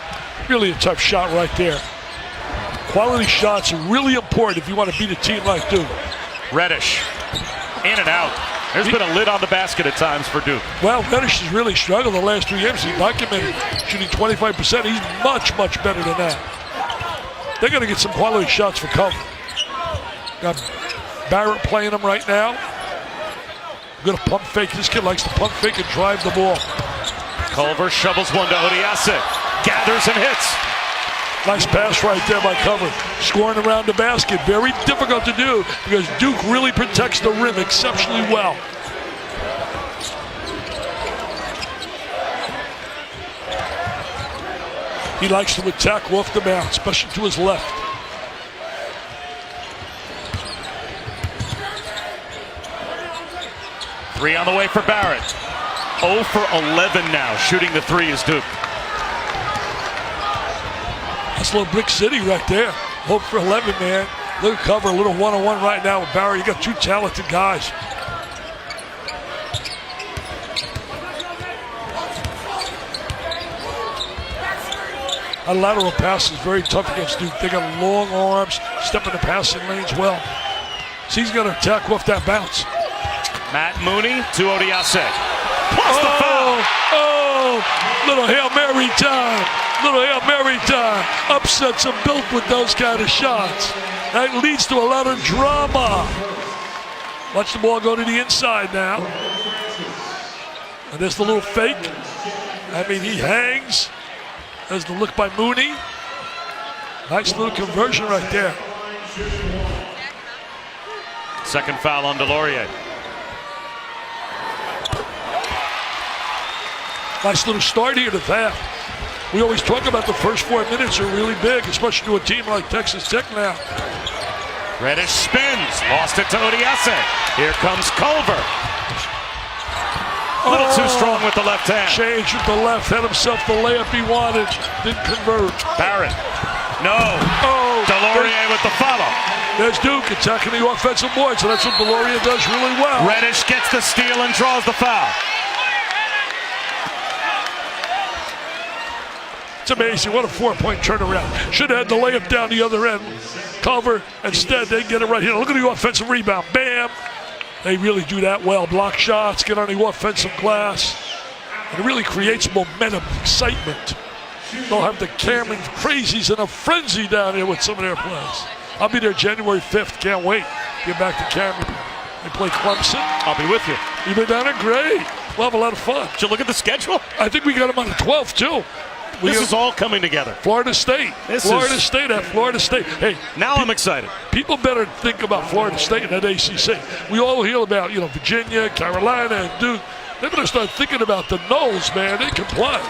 Really a tough shot right there. Quality shots are really important if you want to beat a team like Duke. Reddish, in and out. There's been a lid on the basket at times for Duke. Well, Reddish has really struggled the last 3 games. He's documented shooting 25%. He's much, much better than that. They're going to get some quality shots for cover. Got Barrett playing them right now. Going to pump fake. This kid likes to pump fake and drive the ball. Culver shovels one to Odiase. Gathers and hits. Nice pass right there by Cover. Scoring around the basket. Very difficult to do because Duke really protects the rim exceptionally well. He likes to attack off the bounce, especially to his left. Three on the way for Barrett. 0 for 11 now. Shooting the three is Duke. That's a little Brick City right there. 0 for 11, man. Look at Cover, a little one-on-one right now with Barry. You got two talented guys. A lateral pass is very tough against Duke. They got long arms, step in the passing lanes well. So he's going to attack off that bounce. Matt Mooney to Odiase. Plus the foul. Oh, little Hail Mary time. Little Hail Mary time. Upsets are built with those kind of shots. That leads to a lot of drama. Watch the ball go to the inside now. And there's the little fake. I mean, he hangs. There's the look by Mooney. Nice little conversion right there. Second foul on Delorier. Nice little start here to that. We always talk about the first 4 minutes are really big, especially to a team like Texas Tech now. Reddish spins, lost it to Odiase. Here comes Culver. A little too strong with the left hand. Change with the left, had himself the layup he wanted, didn't convert. Barrett, no. Oh, Delorier with the follow. There's Duke attacking the offensive board, so that's what Delorier does really well. Reddish gets the steal and draws the foul. It's amazing. What a 4-point turnaround. Should have had the layup down the other end. Culver, instead, they get it right here. Look at the offensive rebound. Bam. They really do that well. Block shots, get on the offensive glass. And it really creates momentum, excitement. They'll have the Cameron crazies in a frenzy down here with some of their plays. I'll be there January 5th. Can't wait. Get back to Cameron. They play Clemson. I'll be with you. You've been down there? Great. We'll have a lot of fun. Did you look at the schedule? I think we got them on the 12th, too. This is all coming together. Florida State. Florida State. Hey, now I'm excited. People better think about Florida State and that ACC. We all hear about, Virginia, Carolina, and Duke. They better start thinking about the Knolls, man. They can play.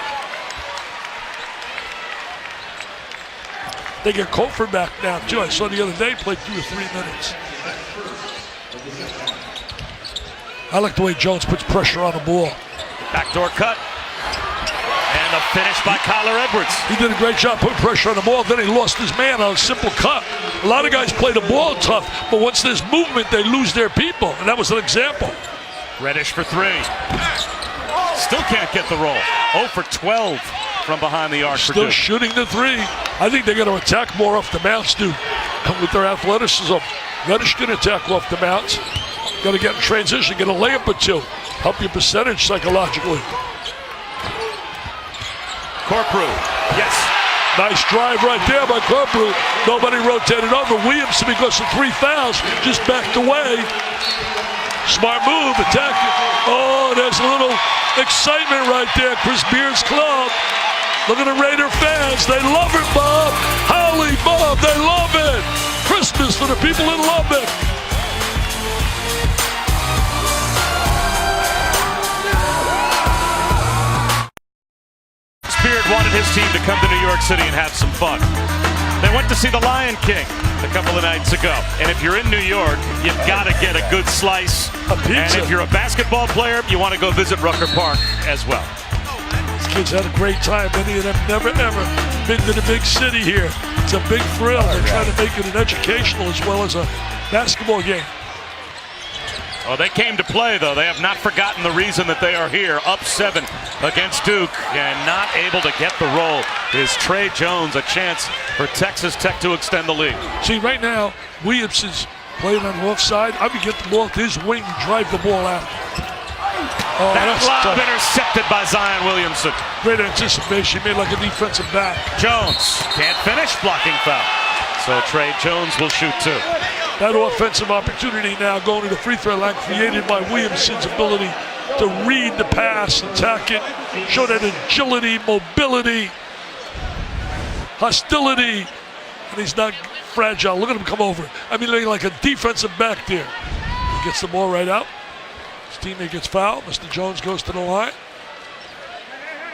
They get Colford back now, too. I saw the other day played 2 or 3 minutes. I like the way Jones puts pressure on the ball. Backdoor cut. And a finish by Kyler Edwards. He did a great job putting pressure on the ball. Then he lost his man on a simple cut. A lot of guys play the ball tough, but once there's movement, they lose their people. And that was an example. Reddish for 3. Still can't get the roll. 0 for 12 from behind the arc. Still shooting the 3. I think they're going to attack more off the bounce, dude. With their athleticism. Reddish can attack off the bounce. Got to get in transition, get a layup or 2. Help your percentage psychologically. Corprew, yes. Nice drive right there by Corprew. Nobody rotated over. Williamson, because of 3 fouls, just backed away. Smart move, attacking. Oh, there's a little excitement right there. Chris Beard's club. Look at the Raider fans. They love it, Bob. Holly, Bob, they love it. Christmas for the people in Lubbock. Beard wanted his team to come to New York City and have some fun. They went to see The Lion King a couple of nights ago. And if you're in New York, you've got to get a good slice. A pizza. And if you're a basketball player, you want to go visit Rucker Park as well. These kids had a great time. Many of them never, ever been to the big city here. It's a big thrill. They're trying to make it an educational as well as a basketball game. Well, they came to play, though. They have not forgotten the reason that they are here. Up 7 against Duke and not able to get the roll. Is Trey Jones a chance for Texas Tech to extend the lead? See, right now, Williamson's playing on the offside. I would get the ball to his wing and drive the ball out. Oh, that lob intercepted by Zion Williamson. Great anticipation. He made like a defensive back. Jones can't finish, blocking foul. So Trey Jones will shoot 2. That offensive opportunity now going to the free throw line created by Williamson's ability to read the pass, attack it, show that agility, mobility, hostility, and he's not fragile. Look at him come over. I mean, like a defensive back there. He gets the ball right out. His teammate gets fouled. Mr. Jones goes to the line.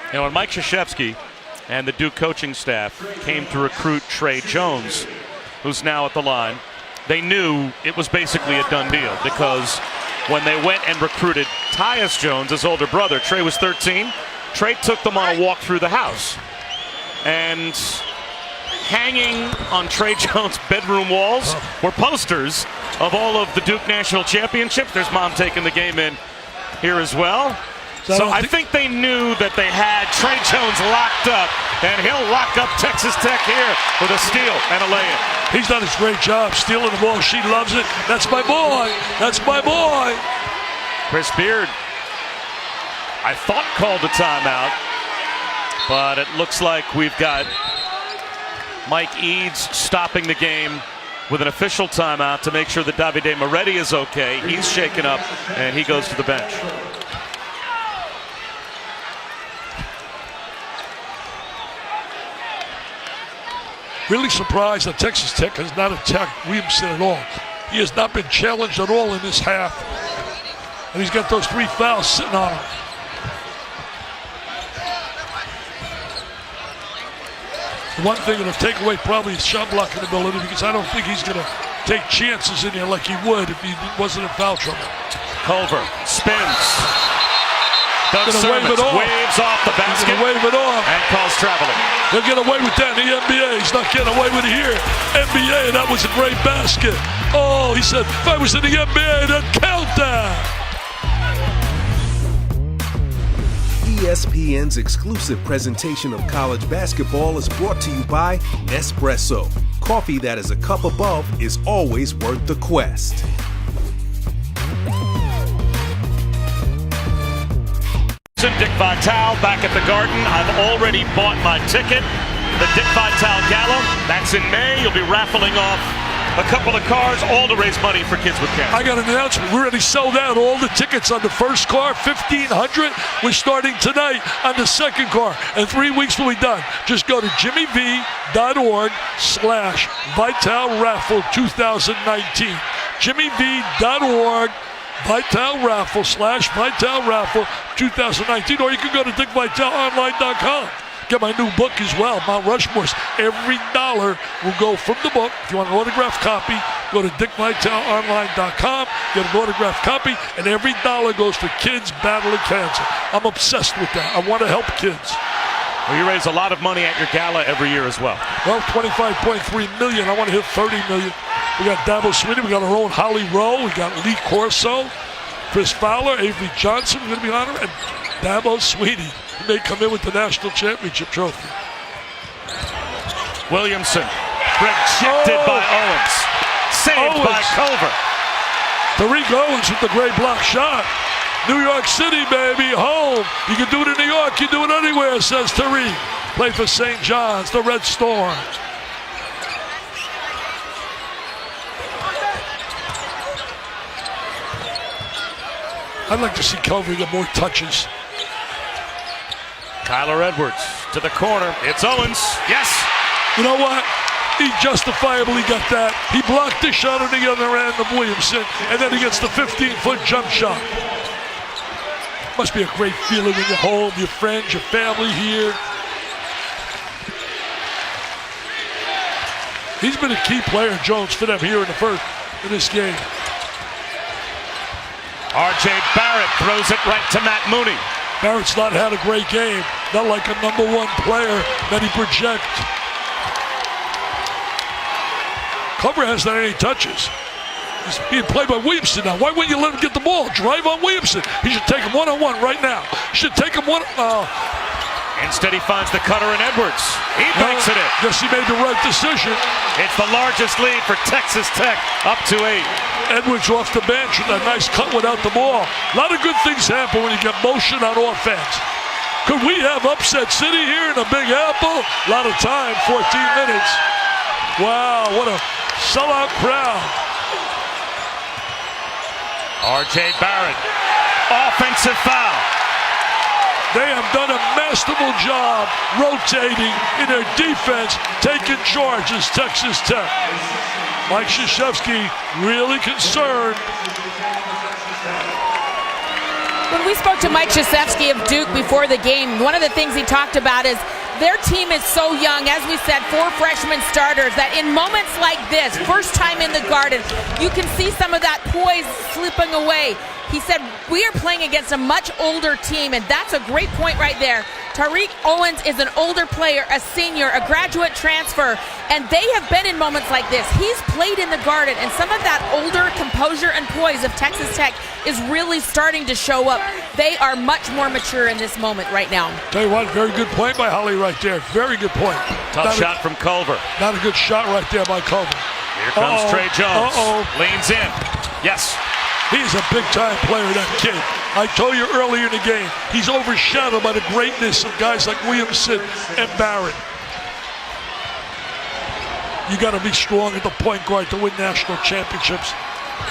You know, when Mike Krzyzewski and the Duke coaching staff came to recruit Trey Jones, who's now at the line, they knew it was basically a done deal because when they went and recruited Tyus Jones, his older brother, Trey was 13. Trey took them on a walk through the house. And hanging on Trey Jones' bedroom walls were posters of all of the Duke National Championships. There's Mom taking the game in here as well. So I think they knew that they had Trey Jones locked up, and he'll lock up Texas Tech here with a steal and a lay-in. He's done his great job stealing the ball. She loves it. That's my boy. That's my boy. Chris Beard, I thought called a timeout, but it looks like we've got Mike Eads stopping the game with an official timeout to make sure that Davide Moretti is okay. He's shaken up, and he goes to the bench. Really surprised that Texas Tech has not attacked Williamson at all. He has not been challenged at all in this half. And he's got those 3 fouls sitting on him. The one thing that'll take away probably his shot blocking ability, because I don't think he's going to take chances in here like he would if he wasn't in foul trouble. Culver spins. Doug Sermons waves off the basket. He's gonna wave it off. And calls traveling. He'll get away with that in the NBA. He's not getting away with it here. NBA, that was a great basket. Oh, he said, if I was in the NBA, then countdown. ESPN's exclusive presentation of college basketball is brought to you by Nespresso. Coffee that is a cup above is always worth the quest. Dick Vitale back at the Garden. I've already bought my ticket. The Dick Vitale Gala, that's in May. You'll be raffling off a couple of cars, all to raise money for kids with cancer. I got an announcement. We already sold out all the tickets on the first car, 1,500. We're starting tonight on the second car. In 3 weeks we'll be done. Just go to jimmyv.org/Vitale Raffle 2019. jimmyv.org Vitale Raffle /Vitale Raffle 2019, or you can go to DickVitaleOnline.com. Get my new book as well, Mount Rushmore's. Every dollar will go from the book. If you want an autographed copy, go to DickVitaleOnline.com, get an autographed copy, and every dollar goes for kids battling cancer. I'm obsessed with that. I want to help kids. Well, you raise a lot of money at your gala every year as well. Well, $25.3 million. I want to hit $30 million. We got Dabo Swinney. We got our own Holly Rowe. We got Lee Corso, Chris Fowler, Avery Johnson. We're going to be honored. And Dabo Swinney. He may come in with the national championship trophy. Williamson rejected by Owens. Saved by Culver. Tariq Owens with the great block shot. New York City, baby, home. You can do it in New York, you do it anywhere, says Tariq. Played for St. John's, the Red Storm. I'd like to see Culver get more touches. Kyler Edwards to the corner. It's Owens. Yes. You know what? He justifiably got that. He blocked the shot on the other end of Williamson, and then he gets the 15-foot jump shot. Must be a great feeling when you're home, your friends, your family here. He's been a key player, Jones, for them here in this game. R.J. Barrett throws it right to Matt Mooney. Barrett's not had a great game, not like a number one player that he projects. Culver hasn't had any touches. He's being played by Williamson now. Why wouldn't you let him get the ball? Drive on Williamson. He should take him one-on-one right now. Should take him one. Instead, he finds the cutter in Edwards. He banks it in. Guess he made the right decision. It's the largest lead for Texas Tech, up to 8. Edwards off the bench with a nice cut without the ball. A lot of good things happen when you get motion on offense. Could we have upset City here in the Big Apple? A lot of time, 14 minutes. Wow, what a sellout crowd. R.J. Barrett, offensive foul. They have done a masterful job rotating in their defense, taking charge as Texas Tech. Mike Krzyzewski really concerned. When we spoke to Mike Krzyzewski of Duke before the game, one of the things he talked about is their team is so young, as we said, 4 freshman starters, that in moments like this, first time in the Garden, you can see some of that poise slipping away. He said, we are playing against a much older team, and that's a great point right there. Tariq Owens is an older player, a senior, a graduate transfer, and they have been in moments like this. He's played in the Garden, and some of that older composure and poise of Texas Tech is really starting to show up. They are much more mature in this moment right now. Tell you what, very good point by Holly right there. Very good point. Tough shot from Culver. Not a good shot right there by Culver. Here comes Trey Jones. Leans in. Yes. He's a big-time player, that kid. I told you earlier in the game, he's overshadowed by the greatness of guys like Williamson and Barrett. You got to be strong at the point guard to win national championships.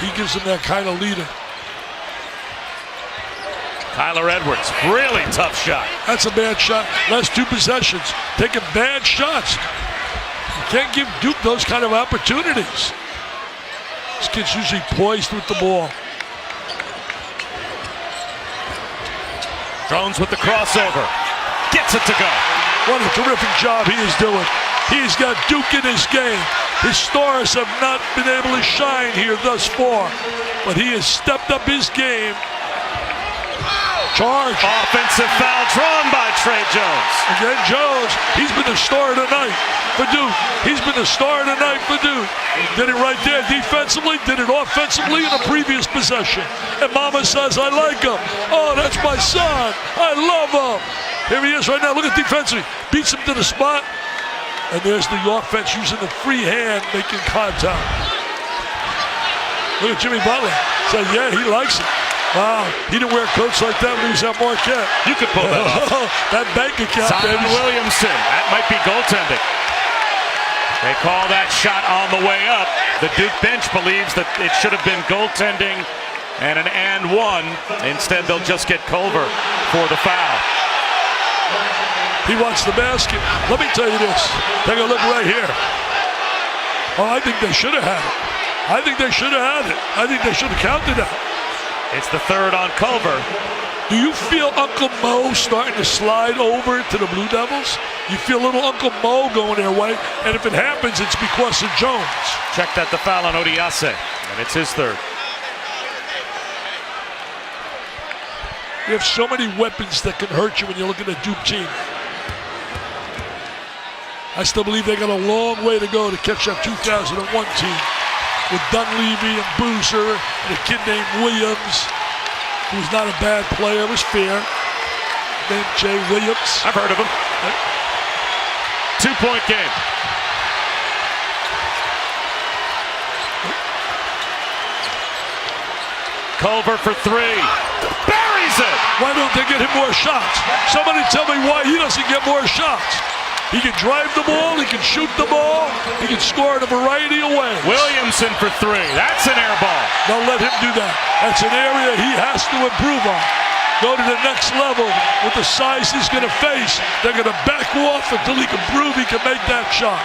He gives them that kind of leader. Kyler Edwards, really tough shot. That's a bad shot. Last 2 possessions, taking bad shots. You can't give Duke those kind of opportunities. This kid's usually poised with the ball. Jones with the crossover. Gets it to go. What a terrific job he is doing. He's got Duke in his game. His stars have not been able to shine here thus far, but he has stepped up his game. Charge. Offensive foul drawn by Trey Jones. Again, Jones, he's been the star of the night for Duke. He's been the star of the night for Duke. Did it right there defensively, did it offensively in the previous possession. And Mama says, I like him. Oh, that's my son. I love him. Here he is right now. Look at defensively. Beats him to the spot. And there's the offense using the free hand, making contact. Look at Jimmy Butler. Said, yeah, he likes it. Wow, he didn't wear coats like that when he was at Marquette. You could pull that off. That bank account, Zion baby. Williamson, that might be goaltending. They call that shot on the way up. The Duke bench believes that it should have been goaltending and an and 1. Instead, they'll just get Culver for the foul. He wants the basket. Let me tell you this. Take a look right here. Oh, I think they should have had it. I think they should have had it. I think they should have counted that. It's the 3rd on Culver. Do you feel Uncle Mo starting to slide over to the Blue Devils? You feel little Uncle Mo going their way, and if it happens, it's because of Jones. Check that the foul on Odiase, and it's his 3rd. You have so many weapons that can hurt you when you look at a Duke team. I still believe they got a long way to go to catch that 2001 team with Dunleavy and Boozer and a kid named Williams, who was not a bad player, was fair, named Jay Williams. I've heard of him. 2-point game. Culver for 3. Buries it! Why don't they get him more shots? Somebody tell me why he doesn't get more shots. He can drive the ball, he can shoot the ball, he can score in a variety of ways. Williamson for 3. That's an air ball. Don't let him do that. That's an area he has to improve on. Go to the next level with the size he's going to face. They're going to back off until he can prove he can make that shot.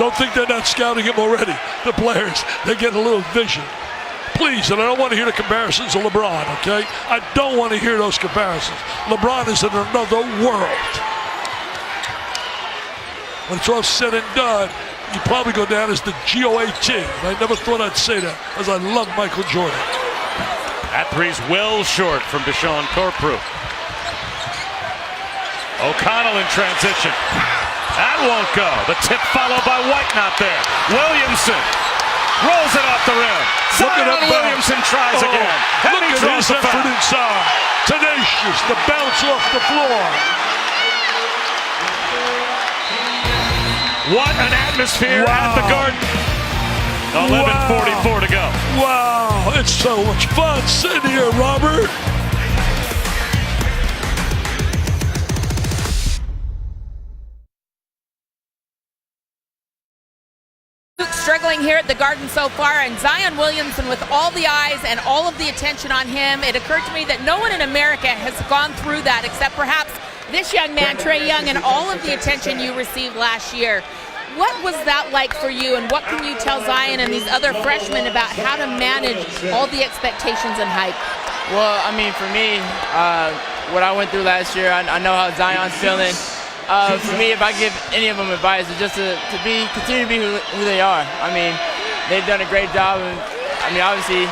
Don't think they're not scouting him already. The players, they get a little vision. Please, and I don't want to hear the comparisons of LeBron, okay? I don't want to hear those comparisons. LeBron is in another world. when it's all said and done, you probably go down as the GOAT. I never thought I'd say that, as I love Michael Jordan. That three's well short from Deshaun Corprew. O'Connell in transition. That won't go. The tip followed by White, not there. Williamson rolls it off the rim. Zion Williamson tries again. And he draws the foul. Inside. Tenacious, the bounce off the floor. What an atmosphere at the Garden. 11:44 to go. Wow, it's so much fun sitting here, Robert. Struggling here at the Garden so far, and Zion Williamson with all the eyes and all of the attention on him. It occurred to me that no one in America has gone through that except perhaps this young man, Trae Young, and all of the attention you received last year. What was that like for you, and what can you tell Zion and these other freshmen about how to manage all the expectations and hype? Well, I mean, for me, what I went through last year, I know how Zion's feeling. For me, if I give any of them advice, it's just to continue to be who they are. I mean, they've done a great job. And, I mean, obviously,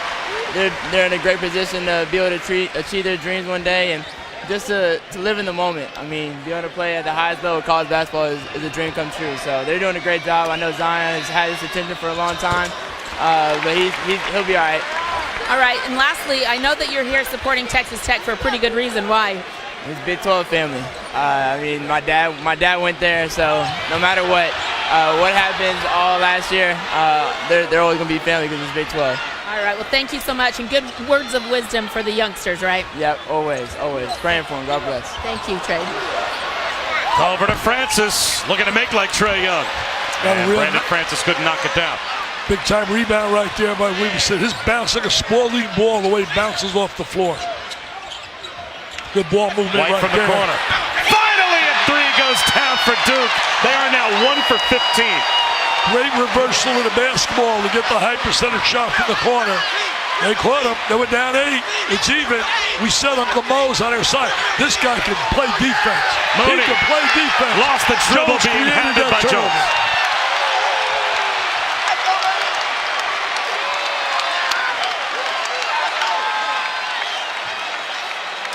they're in a great position to be able to achieve their dreams one day, and just to live in the moment. I mean, being able to play at the highest level of college basketball is a dream come true. So they're doing a great job. I know Zion has had his attention for a long time, but he'll be all right. All right, and lastly, I know that you're here supporting Texas Tech for a pretty good reason. Why? It's Big 12 family. I mean, my dad went there, so no matter what happens all last year, they're always gonna be family because it's Big 12. All right, well, thank you so much, and good words of wisdom for the youngsters, right? Yep, always. Praying for them. God bless. Thank you, Trae. Over to Francis, looking to make like Trae Young. And Brandon Francis couldn't knock it down. Big time rebound right there by Williamson. His bounce like a Spalding ball the way it bounces off the floor. Good ball movement White right from the there. corner. Finally a three goes down for Duke. They are now 1 for 15. Great reversal in the basketball to get the high percentage shot from the corner. They caught him. They were down 8. It's even. We said Uncle Mo's on their side. This guy can play defense. Mooney he can play defense. lost the dribble being handed by Jones.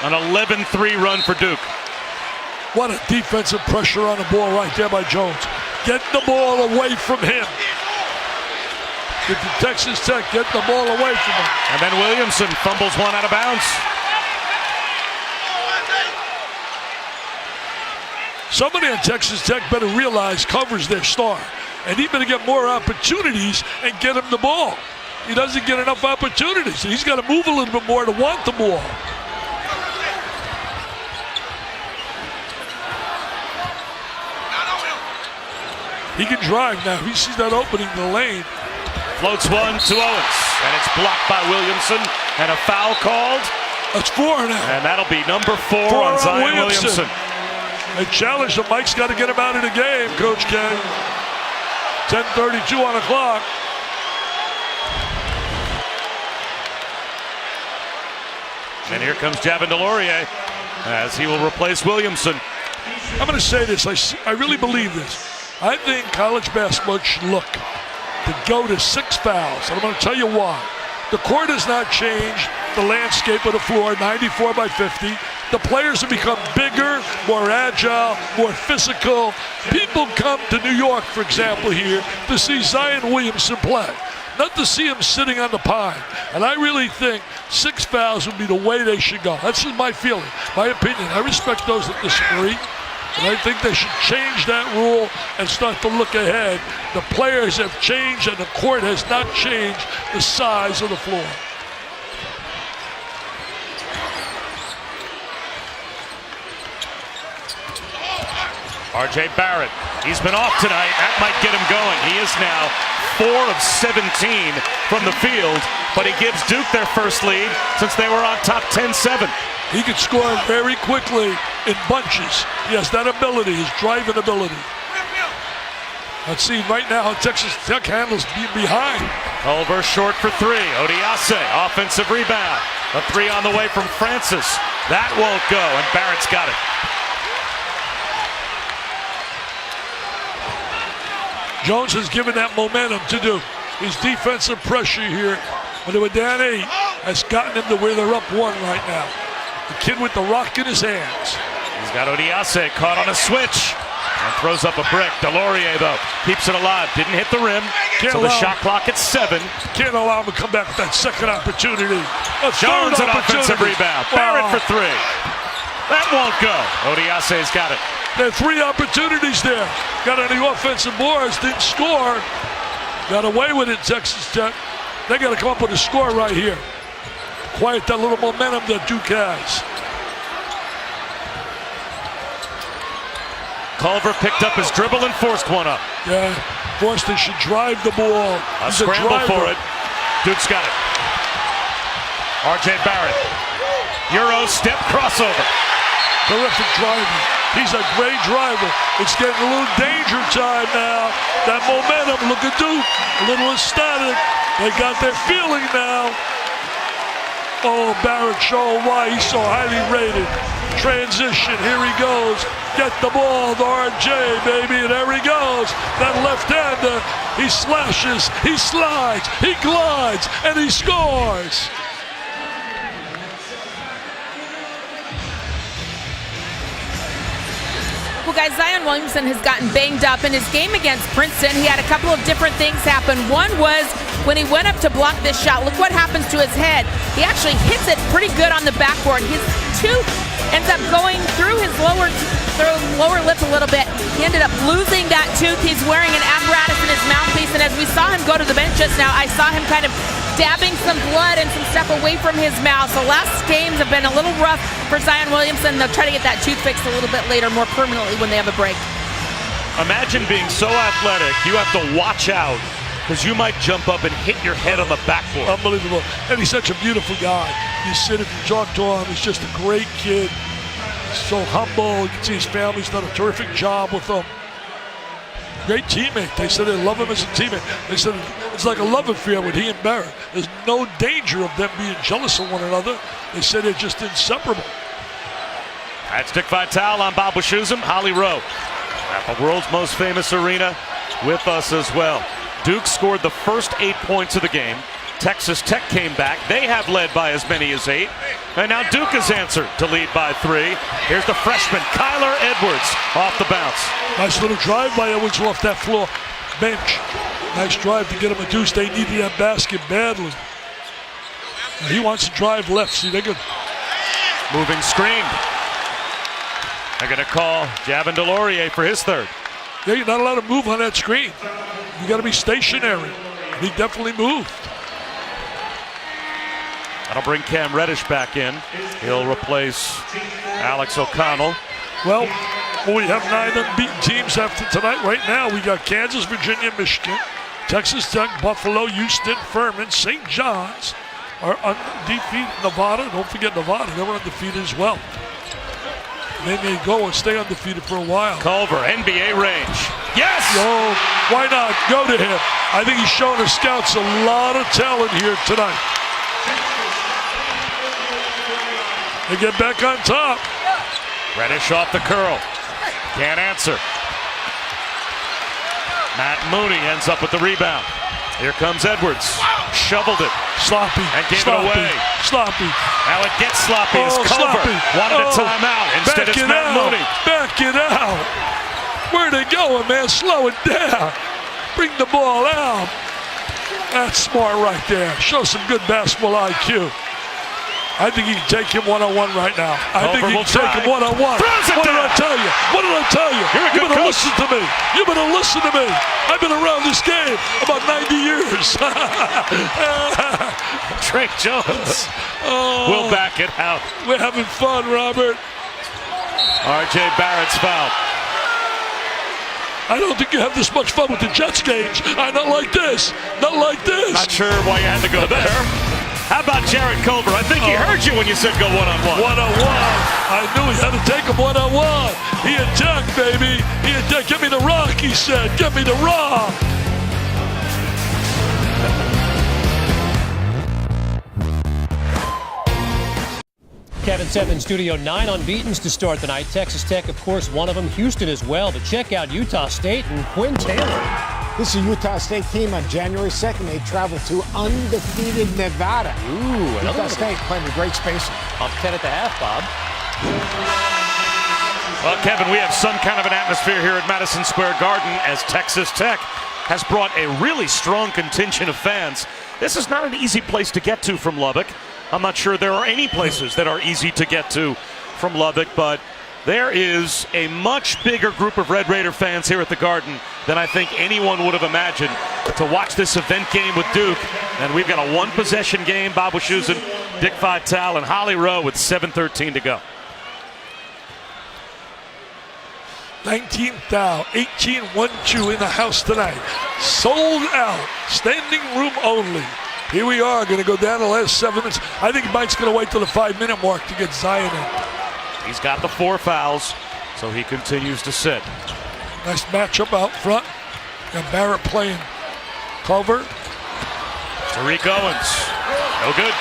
An 11-3 run for Duke. What a defensive pressure on the ball right there by Jones. Get the ball away from him. Get the Texas Tech, get the ball away from him. And then Williamson fumbles one out of bounds. Somebody on Texas Tech better realize covers their star. And he better get more opportunities and get him the ball. He doesn't get enough opportunities. He's got to move a little bit more to want the ball. He can drive now. He sees that opening in the lane. Floats one to Owens. And it's blocked by Williamson. And a foul called. That's 4 now. And that'll be number 4 on Zion Williamson. They challenge him. Mike's got to get him out of the game, Coach K. 10:32 on the clock. And here comes Javin DeLaurier as he will replace Williamson. I'm going to say this. I really believe this. I think college basketball should look to go to 6 fouls. And I'm going to tell you why. The court has not changed the landscape of the floor, 94 by 50. The players have become bigger, more agile, more physical. People come to New York, for example, here to see Zion Williamson play, not to see him sitting on the pine. And I really think 6 fouls would be the way they should go. That's just my feeling, my opinion. I respect those that disagree. And I think they should change that rule and start to look ahead. The players have changed and the court has not changed the size of the floor. R.J. Barrett, he's been off tonight. That might get him going. He is now 4 of 17 from the field, but he gives Duke their first lead since they were on top 10-7. He can score very quickly in bunches. He has that ability, his driving ability. Let's see right now how Texas Tech handles being behind. Culver short for 3. Odiase, offensive rebound. A 3 on the way from Francis. That won't go, and Barrett's got it. Jones has given that momentum to Duke. His defensive pressure here. But Danny has gotten him to where they're up 1 right now. The kid with the rock in his hands. He's got Odiase caught on a switch and throws up a brick. Delorier, though, keeps it alive. Didn't hit the rim, so the shot clock at 7. Can't allow him to come back with that second opportunity. Jones, an offensive rebound. Barrett for 3. That won't go. Odiase's got it. There are 3 opportunities there. Got on the offensive boards, didn't score. Got away with it, Texas Tech. They got to come up with a score right here. Quiet that little momentum that Duke has. Culver picked up his dribble and forced one up. Yeah, Forster should drive the ball. A scramble for it. Duke's got it. R.J. Barrett. Euro step crossover. Terrific driving. He's a great driver. It's getting a little danger time now. That momentum, look at Duke. A little ecstatic. They got their feeling now. Oh, Barrett showing why he's so highly rated. Transition, here he goes. Get the ball to RJ, baby, and there he goes. That left-hander, he slashes, he slides, he glides, and he scores. Well, guys, Zion Williamson has gotten banged up in his game against Princeton. He had a couple of different things happen. One was when he went up to block this shot. Look what happens to his head. He actually hits it pretty good on the backboard. His tooth ends up going through his lower lip a little bit. He ended up losing that tooth. He's wearing an apparatus in his mouthpiece, and as we saw him go to the bench just now, I saw him kind of dabbing some blood and some stuff away from his mouth. So last games have been a little rough for Zion Williamson. They'll try to get that tooth fixed a little bit later, more permanently when they have a break. Imagine being so athletic, you have to watch out because you might jump up and hit your head on the backboard. Unbelievable. And he's such a beautiful guy. You sit and you talk to him. He's just a great kid. He's so humble. You can see his family's done a terrific job with him. Great teammate. They said they love him as a teammate. They said it's like a love affair with he and Barrett. There's no danger of them being jealous of one another. They said they're just inseparable. That's Dick Vitale. I'm Bob Wischusen. Holly Rowe at the world's most famous arena with us as well. Duke scored the first 8 points of the game. Texas Tech came back. They have led by as many as 8. And now Duke has answered to lead by 3. Here's the freshman, Kyler Edwards, off the bounce. Nice little drive by Edwards off that floor bench. Nice drive to get him a deuce. They needed that basket badly. And he wants to drive left. See, they're good. Moving screen. They're going to call Javin Delorier for his 3rd. Yeah, you're not allowed to move on that screen. You got to be stationary. He definitely moved. That'll bring Cam Reddish back in. He'll replace Alex O'Connell. Well, we have 9 unbeaten teams after tonight. Right now, we got Kansas, Virginia, Michigan, Texas Tech, Buffalo, Houston, Furman, St. John's are undefeated. Nevada, don't forget Nevada, they were undefeated as well. They may go and stay undefeated for a while. Culver, NBA range. Yes! Yo, why not? Go to him. I think he's showing the scouts a lot of talent here tonight. They get back on top. Reddish off the curl. Can't answer. Matt Mooney ends up with the rebound. Here comes Edwards. Shoveled it. Sloppy. And gave sloppy, it away. Sloppy. Now it gets sloppy as Culver sloppy. wanted a timeout. Instead it's Matt Mooney. Back it out. Where they going, man? Slow it down. Bring the ball out. That's smart right there. Show some good basketball IQ. I think he can take him one-on-one right now. I think he can take him one-on-one. What did I tell you? What did I tell you? You better listen to me. You better listen to me. I've been around this game about 90 years. Trey Jones will back it out. We're having fun, Robert. R.J. Barrett's foul. I don't think you have this much fun with the Jets games. Not like this. Not like this. Not sure why you had to go there. How about Jared Culver? I think he heard you when you said go one-on-one. One-on-one. I knew he had to take him one-on-one. He attacked, baby. He attacked. Give me the rock, he said. Give me the rock. Kevin 7, Studio 9 unbeatens to start the night. Texas Tech, of course, one of them. Houston as well. But check out Utah State and Quinn Taylor. This is a Utah State team on January 2nd. They traveled to undefeated Nevada. Ooh, Utah State playing with great spacing. Up 10 at the half, Bob. Well, Kevin, we have some kind of an atmosphere here at Madison Square Garden as Texas Tech has brought a really strong contingent of fans. This is not an easy place to get to from Lubbock. I'm not sure there are any places that are easy to get to from Lubbock, but there is a much bigger group of Red Raider fans here at the Garden than I think anyone would have imagined to watch this event game with Duke. And we've got a one-possession game. Bob Wischusen, Dick Vitale, and Holly Rowe with 7:13 to go. 19th thou, 18-1-2 in the house tonight. Sold out, standing room only. Here we are, going to go down the last 7 minutes. I think Mike's going to wait till the 5-minute mark to get Zion in. He's got the 4 fouls, so he continues to sit. Nice matchup out front. Got Barrett playing cover. Tariq Owens, no good.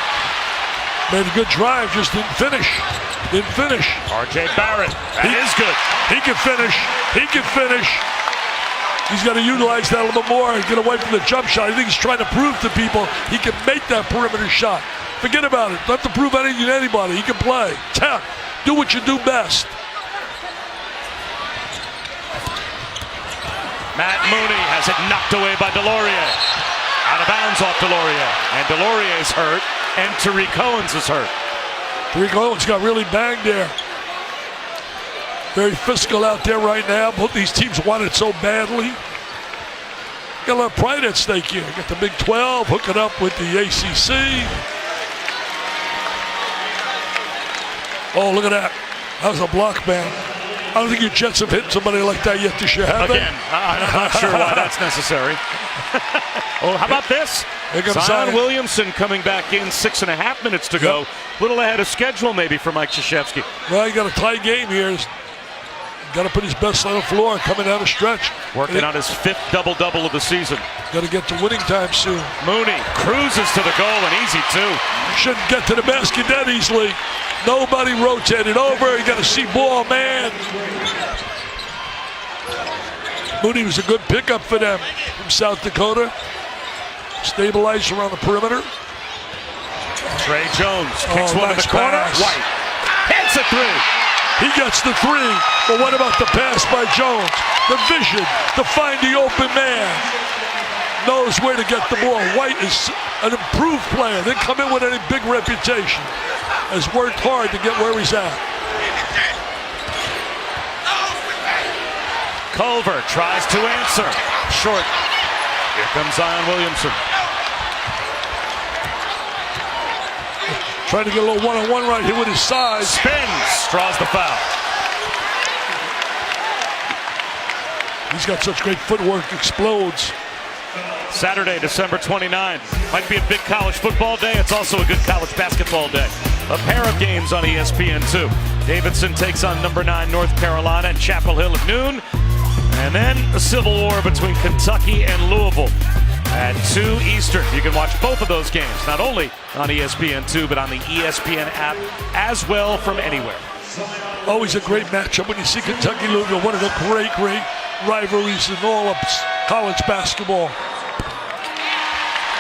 Made a good drive, just didn't finish. R.J. Barrett, that is good. He can finish. He's got to utilize that a little bit more and get away from the jump shot. I think he's trying to prove to people he can make that perimeter shot. Forget about it. Don't have to prove anything to anybody. He can play. Tap. Do what you do best. Matt Mooney has it knocked away by Delorier. Out of bounds off Delorier. And Delorier is hurt. And Tariq Owens is hurt. Tariq Owens got really banged there. Very physical out there right now. Both these teams want it so badly. Got a lot of pride at stake here. Got the Big 12 hooking up with the ACC. Oh, look at that. That was a block, man. I don't think your Jets have hit somebody like that yet this year, have they? Again, I'm not sure why that's necessary. Oh, how about this? Zion Williamson coming back in, 6.5 minutes to go. A little ahead of schedule maybe for Mike Krzyzewski. Well, he got a tight game here. Got to put his best on the floor coming down the stretch. Working on his 5th double-double of the season. Got to get to winning time soon. Mooney cruises to the goal, and easy too. Shouldn't get to the basket that easily. Nobody rotated over. You got to see ball, man. Mooney was a good pickup for them from South Dakota. Stabilized around the perimeter. Trey Jones kicks one in the corner. White hits a 3. He gets the 3, but what about the pass by Jones? The vision to find the open man. Knows where to get the ball. White is an improved player. Didn't come in with any big reputation. Has worked hard to get where he's at. Culver tries to answer. Short. Here comes Zion Williamson. Trying to get a little one-on-one right here with his size. Spins, draws the foul. He's got such great footwork, explodes. Saturday, December 29. Might be a big college football day. It's also a good college basketball day. A pair of games on ESPN2. Davidson takes on number 9 North Carolina and Chapel Hill at noon. And then a civil war between Kentucky and Louisville at 2 Eastern. You can watch both of those games, not only on ESPN2, but on the ESPN app as well from anywhere. Always a great matchup when you see Kentucky-Louisville, one of the great rivalries in all of college basketball.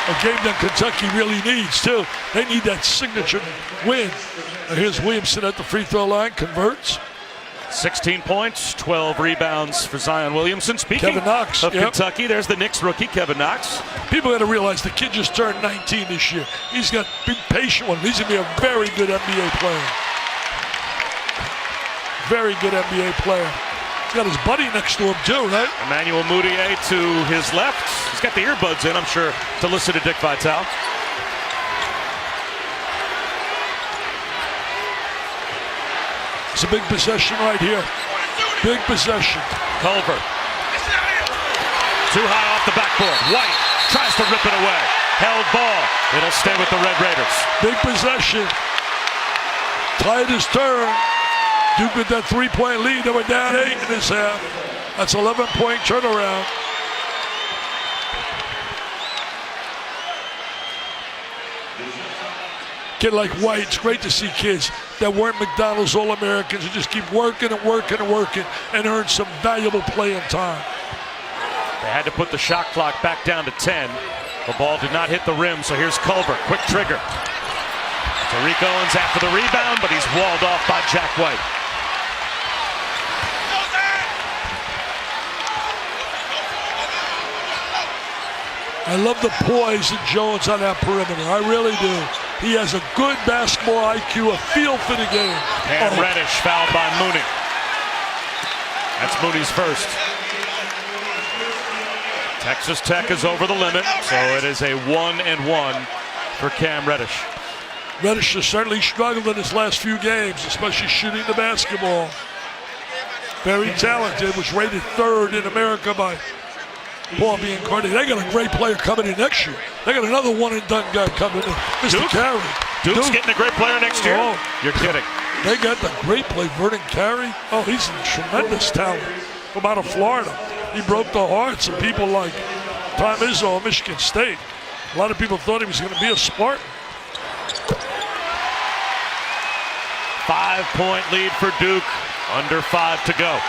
A game that Kentucky really needs, too. They need that signature win. Now here's Williamson at the free throw line, converts. 16 points, 12 rebounds for Zion Williamson. Speaking Kevin Knox, of Kentucky, there's the Knicks rookie, Kevin Knox. People got to realize the kid just turned 19 this year. He's got to be patient with him. He's going to be a very good NBA player. Very good NBA player. He's got his buddy next to him, too, right? Emmanuel Mudiay to his left. He's got the earbuds in, I'm sure, to listen to Dick Vitale. It's a big possession right here. Big possession. Culver. Too high off the backboard. White tries to rip it away. Held ball. It'll stay with the Red Raiders. Big possession. Tied his turn. Duke with that 3-point lead. They were down 8 in this half. That's 11-point turnaround. Kid like White, it's great to see kids that weren't McDonald's All-Americans and just keep working and working and working and earn some valuable playing time. They had to put the shot clock back down to 10. The ball did not hit the rim, so here's Culver. Quick trigger. Tariq Owens after the rebound, but he's walled off by Jack White. I love the poise of Jones on that perimeter. I really do. He has a good basketball IQ, a feel for the game. And Reddish fouled by Mooney. That's Mooney's first. Texas Tech is over the limit, so it is a 1-and-1 for Cam Reddish. Reddish has certainly struggled in his last few games, especially shooting the basketball. Very talented, was rated 3rd in America by Paul Biancardi. They got a great player coming in next year. They got another one-and-done guy coming in, Mr. Carey. Duke's getting a great player next year? Oh. You're kidding. They got the great player, Vernon Carey. Oh, he's a tremendous talent from out of Florida. He broke the hearts of people like Tom Izzo of Michigan State. A lot of people thought he was going to be a Spartan. 5-point lead for Duke. Under 5 to go.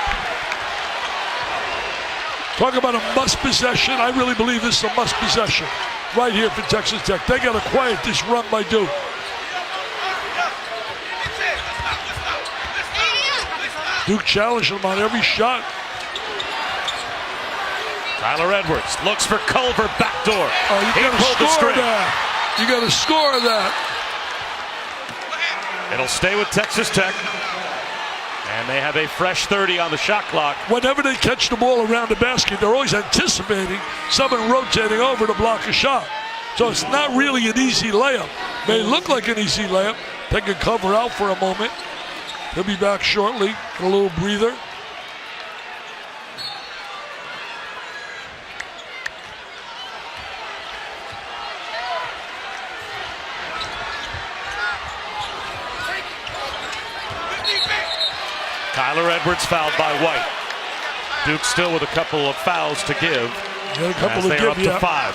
Talk about a must possession. I really believe this is a must possession right here for Texas Tech. They got to quiet this run by Duke. Duke challenged him on every shot. Tyler Edwards looks for Culver, backdoor. Oh, you got to score that. You got to score that. It'll stay with Texas Tech. And they have a fresh 30 on the shot clock. Whenever they catch the ball around the basket, they're always anticipating someone rotating over to block a shot. So it's not really an easy layup. May look like an easy layup. They can cover out for a moment. He'll be back shortly. A little breather. Tyler Edwards fouled by White. Duke still with a couple of fouls to give. A couple as they are up to 5.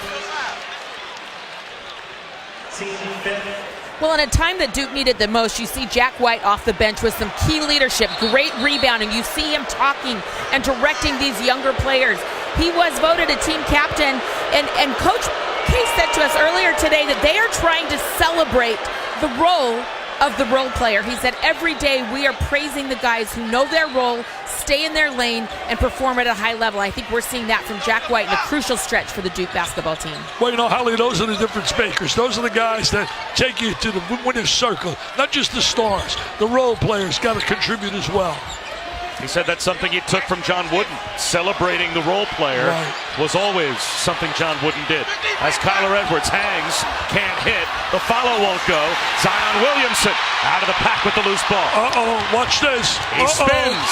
Well, in a time that Duke needed the most, you see Jack White off the bench with some key leadership, great rebounding. You see him talking and directing these younger players. He was voted a team captain, and Coach Case said to us earlier today that they are trying to celebrate the role of the role player. He said every day we are praising the guys who know their role, stay in their lane, and perform at a high level. I think we're seeing that from Jack White in a crucial stretch for the Duke basketball team. Well, you know, Holly, those are the difference makers. Those are the guys that take you to the winner's circle. Not just the stars. The role players got to contribute as well. He said that's something he took from John Wooden. Celebrating the role player was always something John Wooden did. As Kyler Edwards hangs, can't hit, the follow won't go. Zion Williamson out of the pack with the loose ball. Watch this. He spins.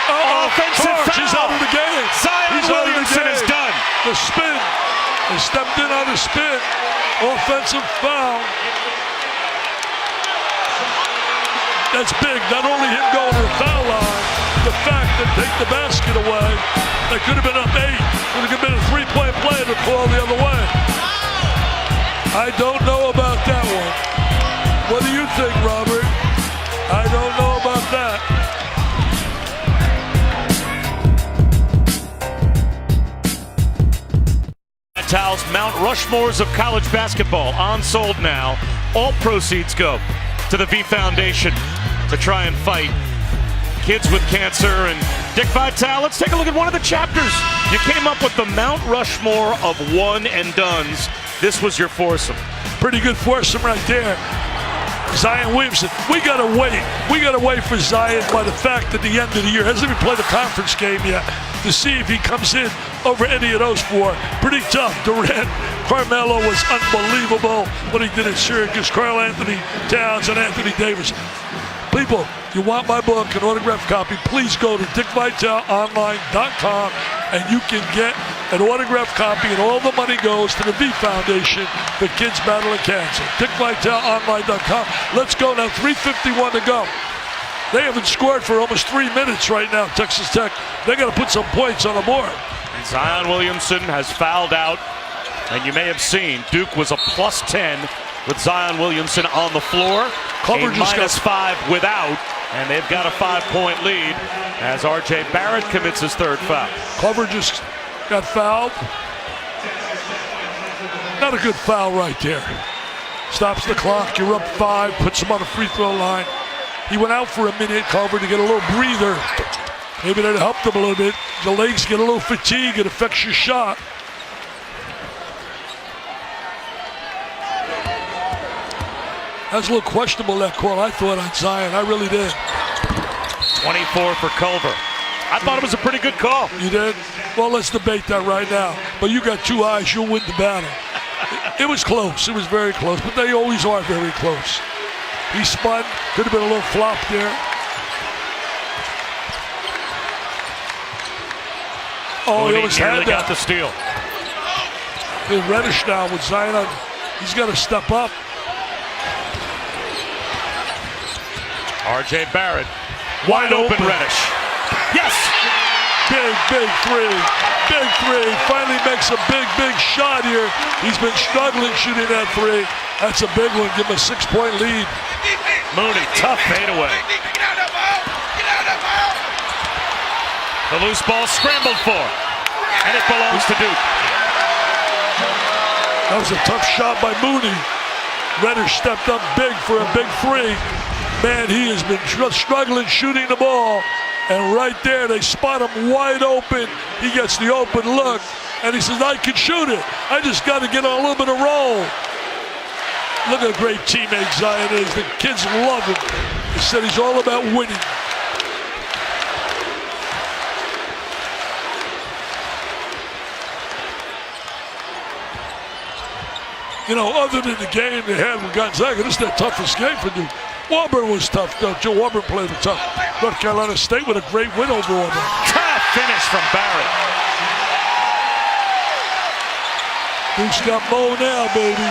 Offensive Clark foul. is out of the game. Zion Williamson is done. The spin. He stepped in on the spin. Offensive foul. That's big. Not only him going to the foul line, the fact that take the basket away, they could have been up 8. Would have been a 3-point play to call the other way. I don't know about that one. What do you think, Robert? I don't know about that. Towels, Mount Rushmores of college basketball on sold now. All proceeds go to the V Foundation to try and fight kids with cancer. And Dick Vitale, let's take a look at one of the chapters. You came up with the Mount Rushmore of one-and-dones. This was your foursome. Pretty good foursome right there. Zion Williamson. We gotta wait. We gotta wait for Zion by the fact at the end of the year. Hasn't even played a conference game yet to see if he comes in over any of those 4. Pretty tough. Durant, Carmelo was unbelievable what he did at Syracuse. Karl Anthony Towns and Anthony Davis. People, you want my book, an autographed copy, please go to dickvitaleonline.com and you can get an autographed copy, and all the money goes to the V Foundation for kids battling cancer. dickvitaleonline.com. Let's go now, 3:51 to go. They haven't scored for almost 3 minutes right now, Texas Tech. They got to put some points on the board. And Zion Williamson has fouled out, and you may have seen Duke was a +10 with Zion Williamson on the floor. Culver just got -5 without, and they've got a 5-point lead as R.J. Barrett commits his 3rd foul. Culver just got fouled. Not a good foul right there. Stops the clock, you're up 5, puts him on the free throw line. He went out for a minute, Culver, to get a little breather. Maybe that helped him a little bit. The legs get a little fatigue, it affects your shot. That was a little questionable, that call, I thought, on Zion. I really did. 24 for Culver. I thought it was a pretty good call. You did? Well, let's debate that right now. But you got 2 eyes, you'll win the battle. It was close. It was very close, but they always are very close. He spun. Could have been a little flop there. Oh, he almost had that. Got the steal. In Reddish now with Zion. He's got to step up. R.J. Barrett. Wide open Reddish. Yes! Big 3. Big 3. Finally makes a big shot here. He's been struggling shooting that 3. That's a big one. Give him a 6-point lead. Mooney, tough fadeaway. The loose ball scrambled for, and it belongs to Duke. That was a tough shot by Mooney. Reddish stepped up big for a big 3. Man, he has been struggling shooting the ball. And right there, they spot him wide open. He gets the open look, and he says, I can shoot it. I just got to get on a little bit of roll. Look at a great teammate Zion is. The kids love him. He said he's all about winning. You know, other than the game they had with Gonzaga, this is their toughest game for Duke. Auburn was tough, though. Joe Auburn played it tough. North Carolina State with a great win over Auburn. Tough finish from Barrett. Duke's got Mo now, baby.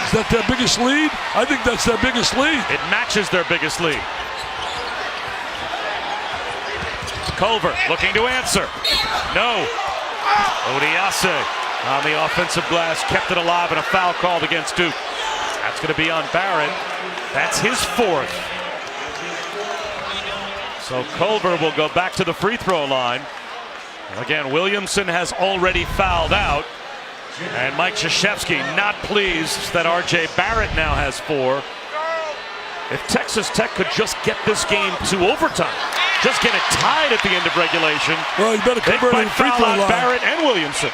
Is that their biggest lead? I think that's their biggest lead. It matches their biggest lead. Culver looking to answer. No. Odiase on the offensive glass, kept it alive, and a foul called against Duke. That's going to be on Barrett. That's his 4th. So Culver will go back to the free throw line. Again, Williamson has already fouled out. And Mike Krzyzewski not pleased that R.J. Barrett now has 4. If Texas Tech could just get this game to overtime, just get it tied at the end of regulation, well, you better convert the free throw line. Barrett and Williamson.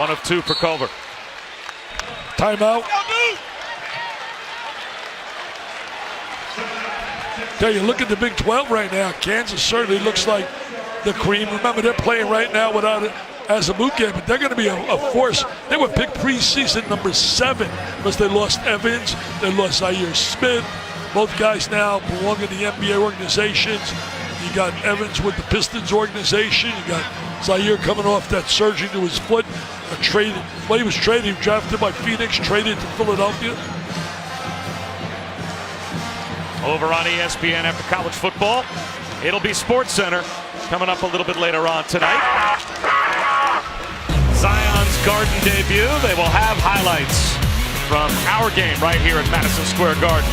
One of 2 for Culver. Timeout. Tell you, look at the Big 12 right now. Kansas certainly looks like the cream. Remember, they're playing right now without it as a boot game, but they're going to be a force. They were picked preseason number 7 because they lost Evans, they lost Zaire Smith. Both guys now belong in the NBA organizations. You got Evans with the Pistons organization. You got Zaire coming off that surgery to his foot. Traded. Well, he was traded, drafted by Phoenix, traded to Philadelphia. Over on ESPN after college football, it'll be SportsCenter coming up a little bit later on tonight. Zion's Garden debut. They will have highlights from our game right here at Madison Square Garden.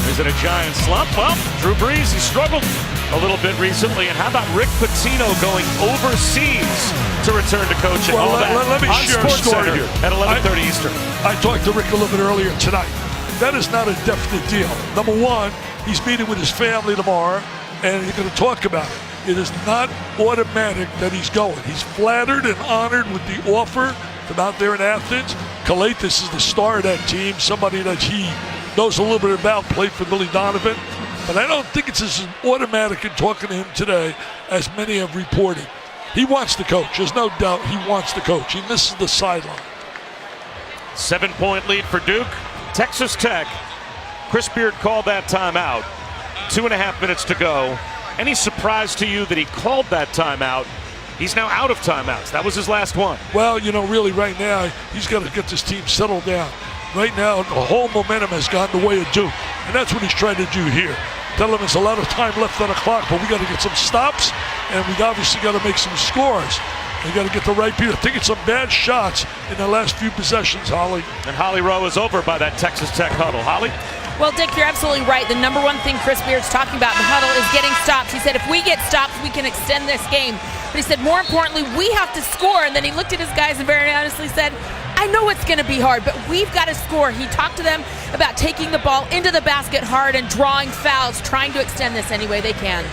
Is it a giant slump? Well, Drew Brees, he struggled a little bit recently. And how about Rick Pitino going overseas to return to coaching? Well, all that let me on share a story here. At 11:30 Eastern. I talked to Rick a little bit earlier tonight. That is not a definite deal. Number one, he's meeting with his family tomorrow, and he's going to talk about it. It is not automatic that he's going. He's flattered and honored with the offer from out there in Athens. Kalatis is the star of that team, somebody that he knows a little bit about, played for Billy Donovan. But I don't think it's as automatic in talking to him today as many have reported. He wants to coach. There's no doubt he wants to coach. He misses the sideline. 7-point lead for Duke. Texas Tech. Chris Beard called that timeout. 2.5 minutes to go. Any surprise to you that he called that timeout? He's now out of timeouts. That was his last one. Well, you know, really right now, he's got to get this team settled down. Right now, the whole momentum has gone the way of Duke, and that's what he's trying to do here. Tell him there's a lot of time left on the clock, but we got to get some stops, and we obviously got to make some scores. We got to get the right people. Taking some bad shots in the last few possessions, Holly. And Holly Rowe is over by that Texas Tech huddle. Holly? Well, Dick, you're absolutely right. The number one thing Chris Beard's talking about in the huddle is getting stops. He said if we get stops, we can extend this game. But he said more importantly, we have to score. And then he looked at his guys and very honestly said, I know it's going to be hard, but we've got to score. He talked to them about taking the ball into the basket hard and drawing fouls, trying to extend this any way they can.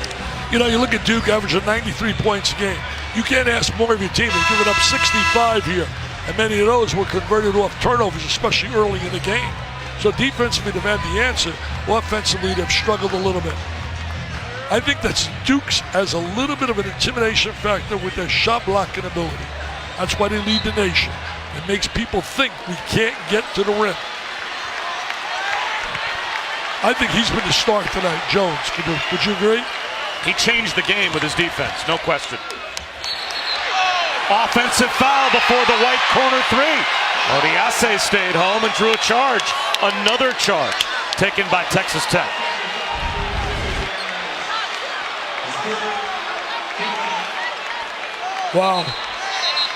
You know, you look at Duke averaging 93 points a game. You can't ask more of your team. They've given up 65 here, and many of those were converted off turnovers, especially early in the game. So defensively, they've had the answer. Offensively, they've struggled a little bit. I think that Duke's has a little bit of an intimidation factor with their shot blocking ability. That's why they lead the nation. It makes people think we can't get to the rim. I think he's been the star tonight, Jones. Would you agree? He changed the game with his defense, no question. Offensive foul before the white corner three. Odiase stayed home and drew a charge. Another charge taken by Texas Tech. Wow.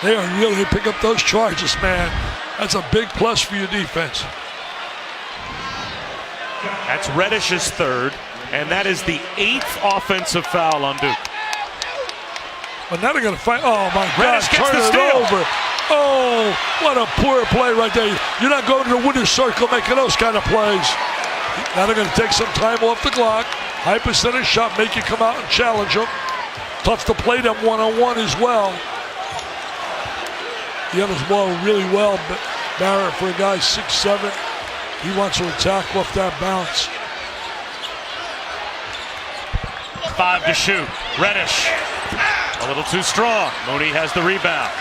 They are really pick up those charges, man. That's a big plus for your defense. That's Reddish's third, and that is the 8th offensive foul on Duke. But now they're going to fight. Oh, my God. Reddish gets Turn the it steal. over. Oh, what a poor play right there. You're not going to the winner's circle making those kind of plays. Now they're going to take some time off the clock. High percentage shot, make you come out and challenge them. Tough to play them one-on-one as well. The others ball really well, but Barrett, for a guy 6'7", he wants to attack off that bounce. 5 to shoot. Reddish, a little too strong. Mooney has the rebound.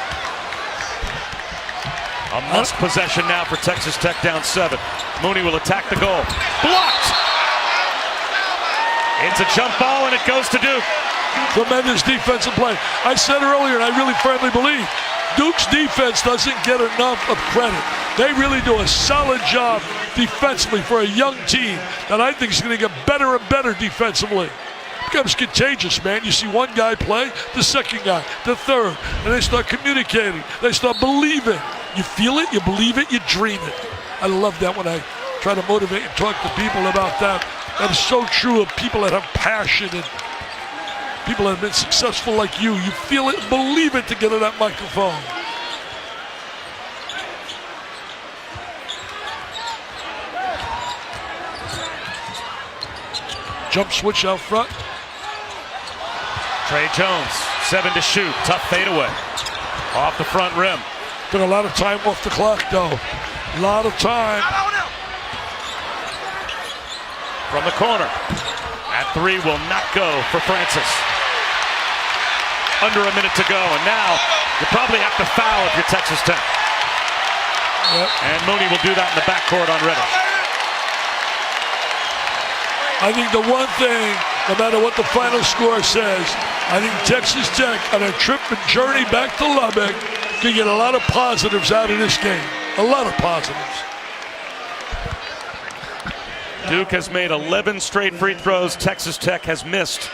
A must possession now for Texas Tech, down 7. Mooney will attack the goal. Blocked! It's a jump ball and it goes to Duke. Tremendous defensive play. I said earlier, and I really firmly believe, Duke's defense doesn't get enough of credit. They really do a solid job defensively for a young team that I think is going to get better and better defensively. It becomes contagious, man. You see one guy play, the second guy, the third, and they start communicating. They start believing. You feel it, you believe it, you dream it. I love that when I try to motivate and talk to people about that. That is so true of people that have passion and people that have been successful like you. You feel it, believe it to get on that microphone. Jump switch out front. Trey Jones, 7 to shoot. Tough fadeaway. Off the front rim. Took a lot of time off the clock, though. A lot of time. From the corner. That 3 will not go for Francis. Under a minute to go, and now you probably have to foul if you're Texas Tech. Yep. And Mooney will do that in the backcourt on Reddish. I think the one thing, no matter what the final score says, I think Texas Tech on a trip and journey back to Lubbock can get a lot of positives out of this game. A lot of positives. Duke has made 11 straight free throws. Texas Tech has missed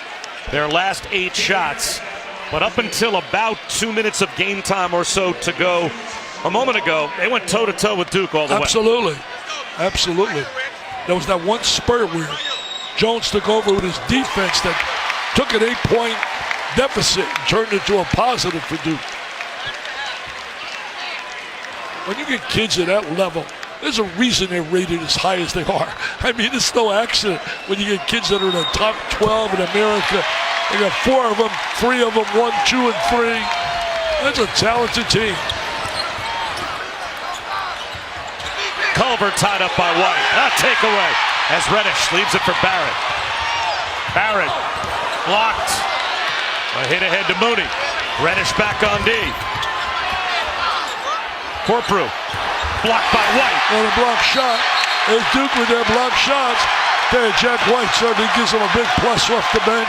their last 8 shots. But up until about 2 minutes of game time or so to go, a moment ago, they went toe-to-toe with Duke all the way. Absolutely. Absolutely. There was that one spurt where Jones took over with his defense that took an 8-point deficit and turned it to a positive for Duke. When you get kids at that level, there's a reason they're rated as high as they are. I mean, it's no accident when you get kids that are in the top 12 in America. They got 4 of them, 3 of them, 1, 2, and 3. That's a talented team. Culver tied up by White. A takeaway as Reddish leaves it for Barrett. Barrett blocked. A hit ahead to Mooney. Reddish back on D. Corprew blocked by White. And a block shot. There's Duke with their block shots. There, Jack White certainly gives them a big plus off the bench.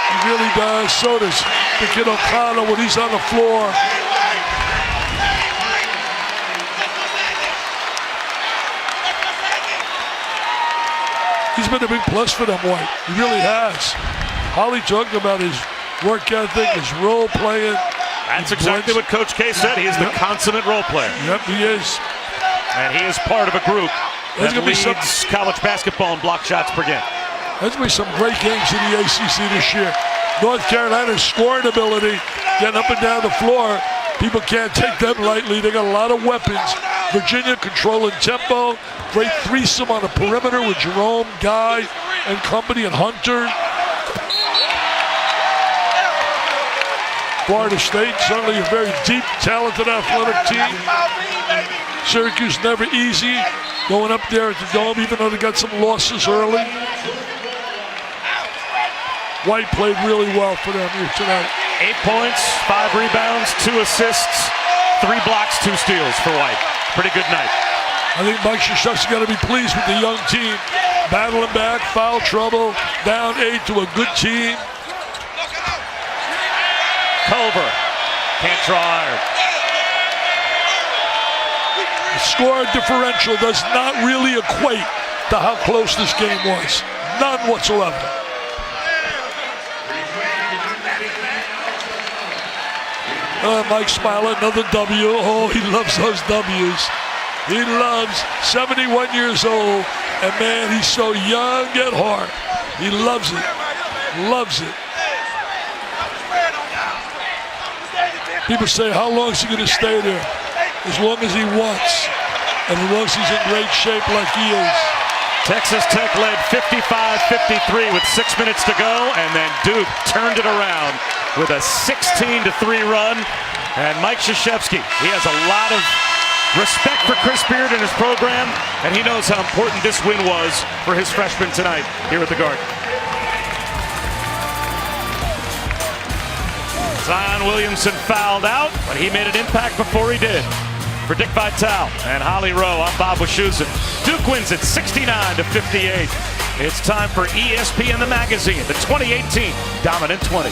He really does. So does the kid O'Connell when he's on the floor. He's been a big plus for them, White. He really has. Holly talked about his work ethic, his role playing. That's exactly what Coach K said. He is the consummate role player. Yep, he is. And he is part of a group There's that gonna be some leads college basketball in block shots per game. There's going to be some great games in the ACC this year. North Carolina's scoring ability, getting up and down the floor. People can't take them lightly. They got a lot of weapons. Virginia controlling tempo. Great threesome on the perimeter with Jerome, Guy, and company, and Hunter. Florida State, certainly a very deep, talented, athletic team. Syracuse never easy. Going up there at the Dome, even though they got some losses early. White played really well for them here tonight. 8 points, 5 rebounds, 2 assists, 3 blocks, 2 steals for White. Pretty good night. I think Mike Krzyzewski's got to be pleased with the young team. Battling back, foul trouble, down 8 to a good team. Culver can't draw iron. The score differential does not really equate to how close this game was. None whatsoever. Mike smiling, another W. Oh, he loves those W's. He loves 71 years old, and man, he's so young at heart. He loves it. Loves it. People say, how long is he going to stay there? As long as he wants, and as long as he's in great shape like he is. Texas Tech led 55-53 with 6 minutes to go, and then Duke turned it around with a 16-3 run. And Mike Krzyzewski, he has a lot of respect for Chris Beard and his program, and he knows how important this win was for his freshmen tonight here at the Garden. Zion Williamson fouled out, but he made an impact before he did. For Dick Vitale and Holly Rowe, I'm Bob Wischusen. Duke wins it 69-58. It's time for ESPN the Magazine, the 2018 Dominant 20.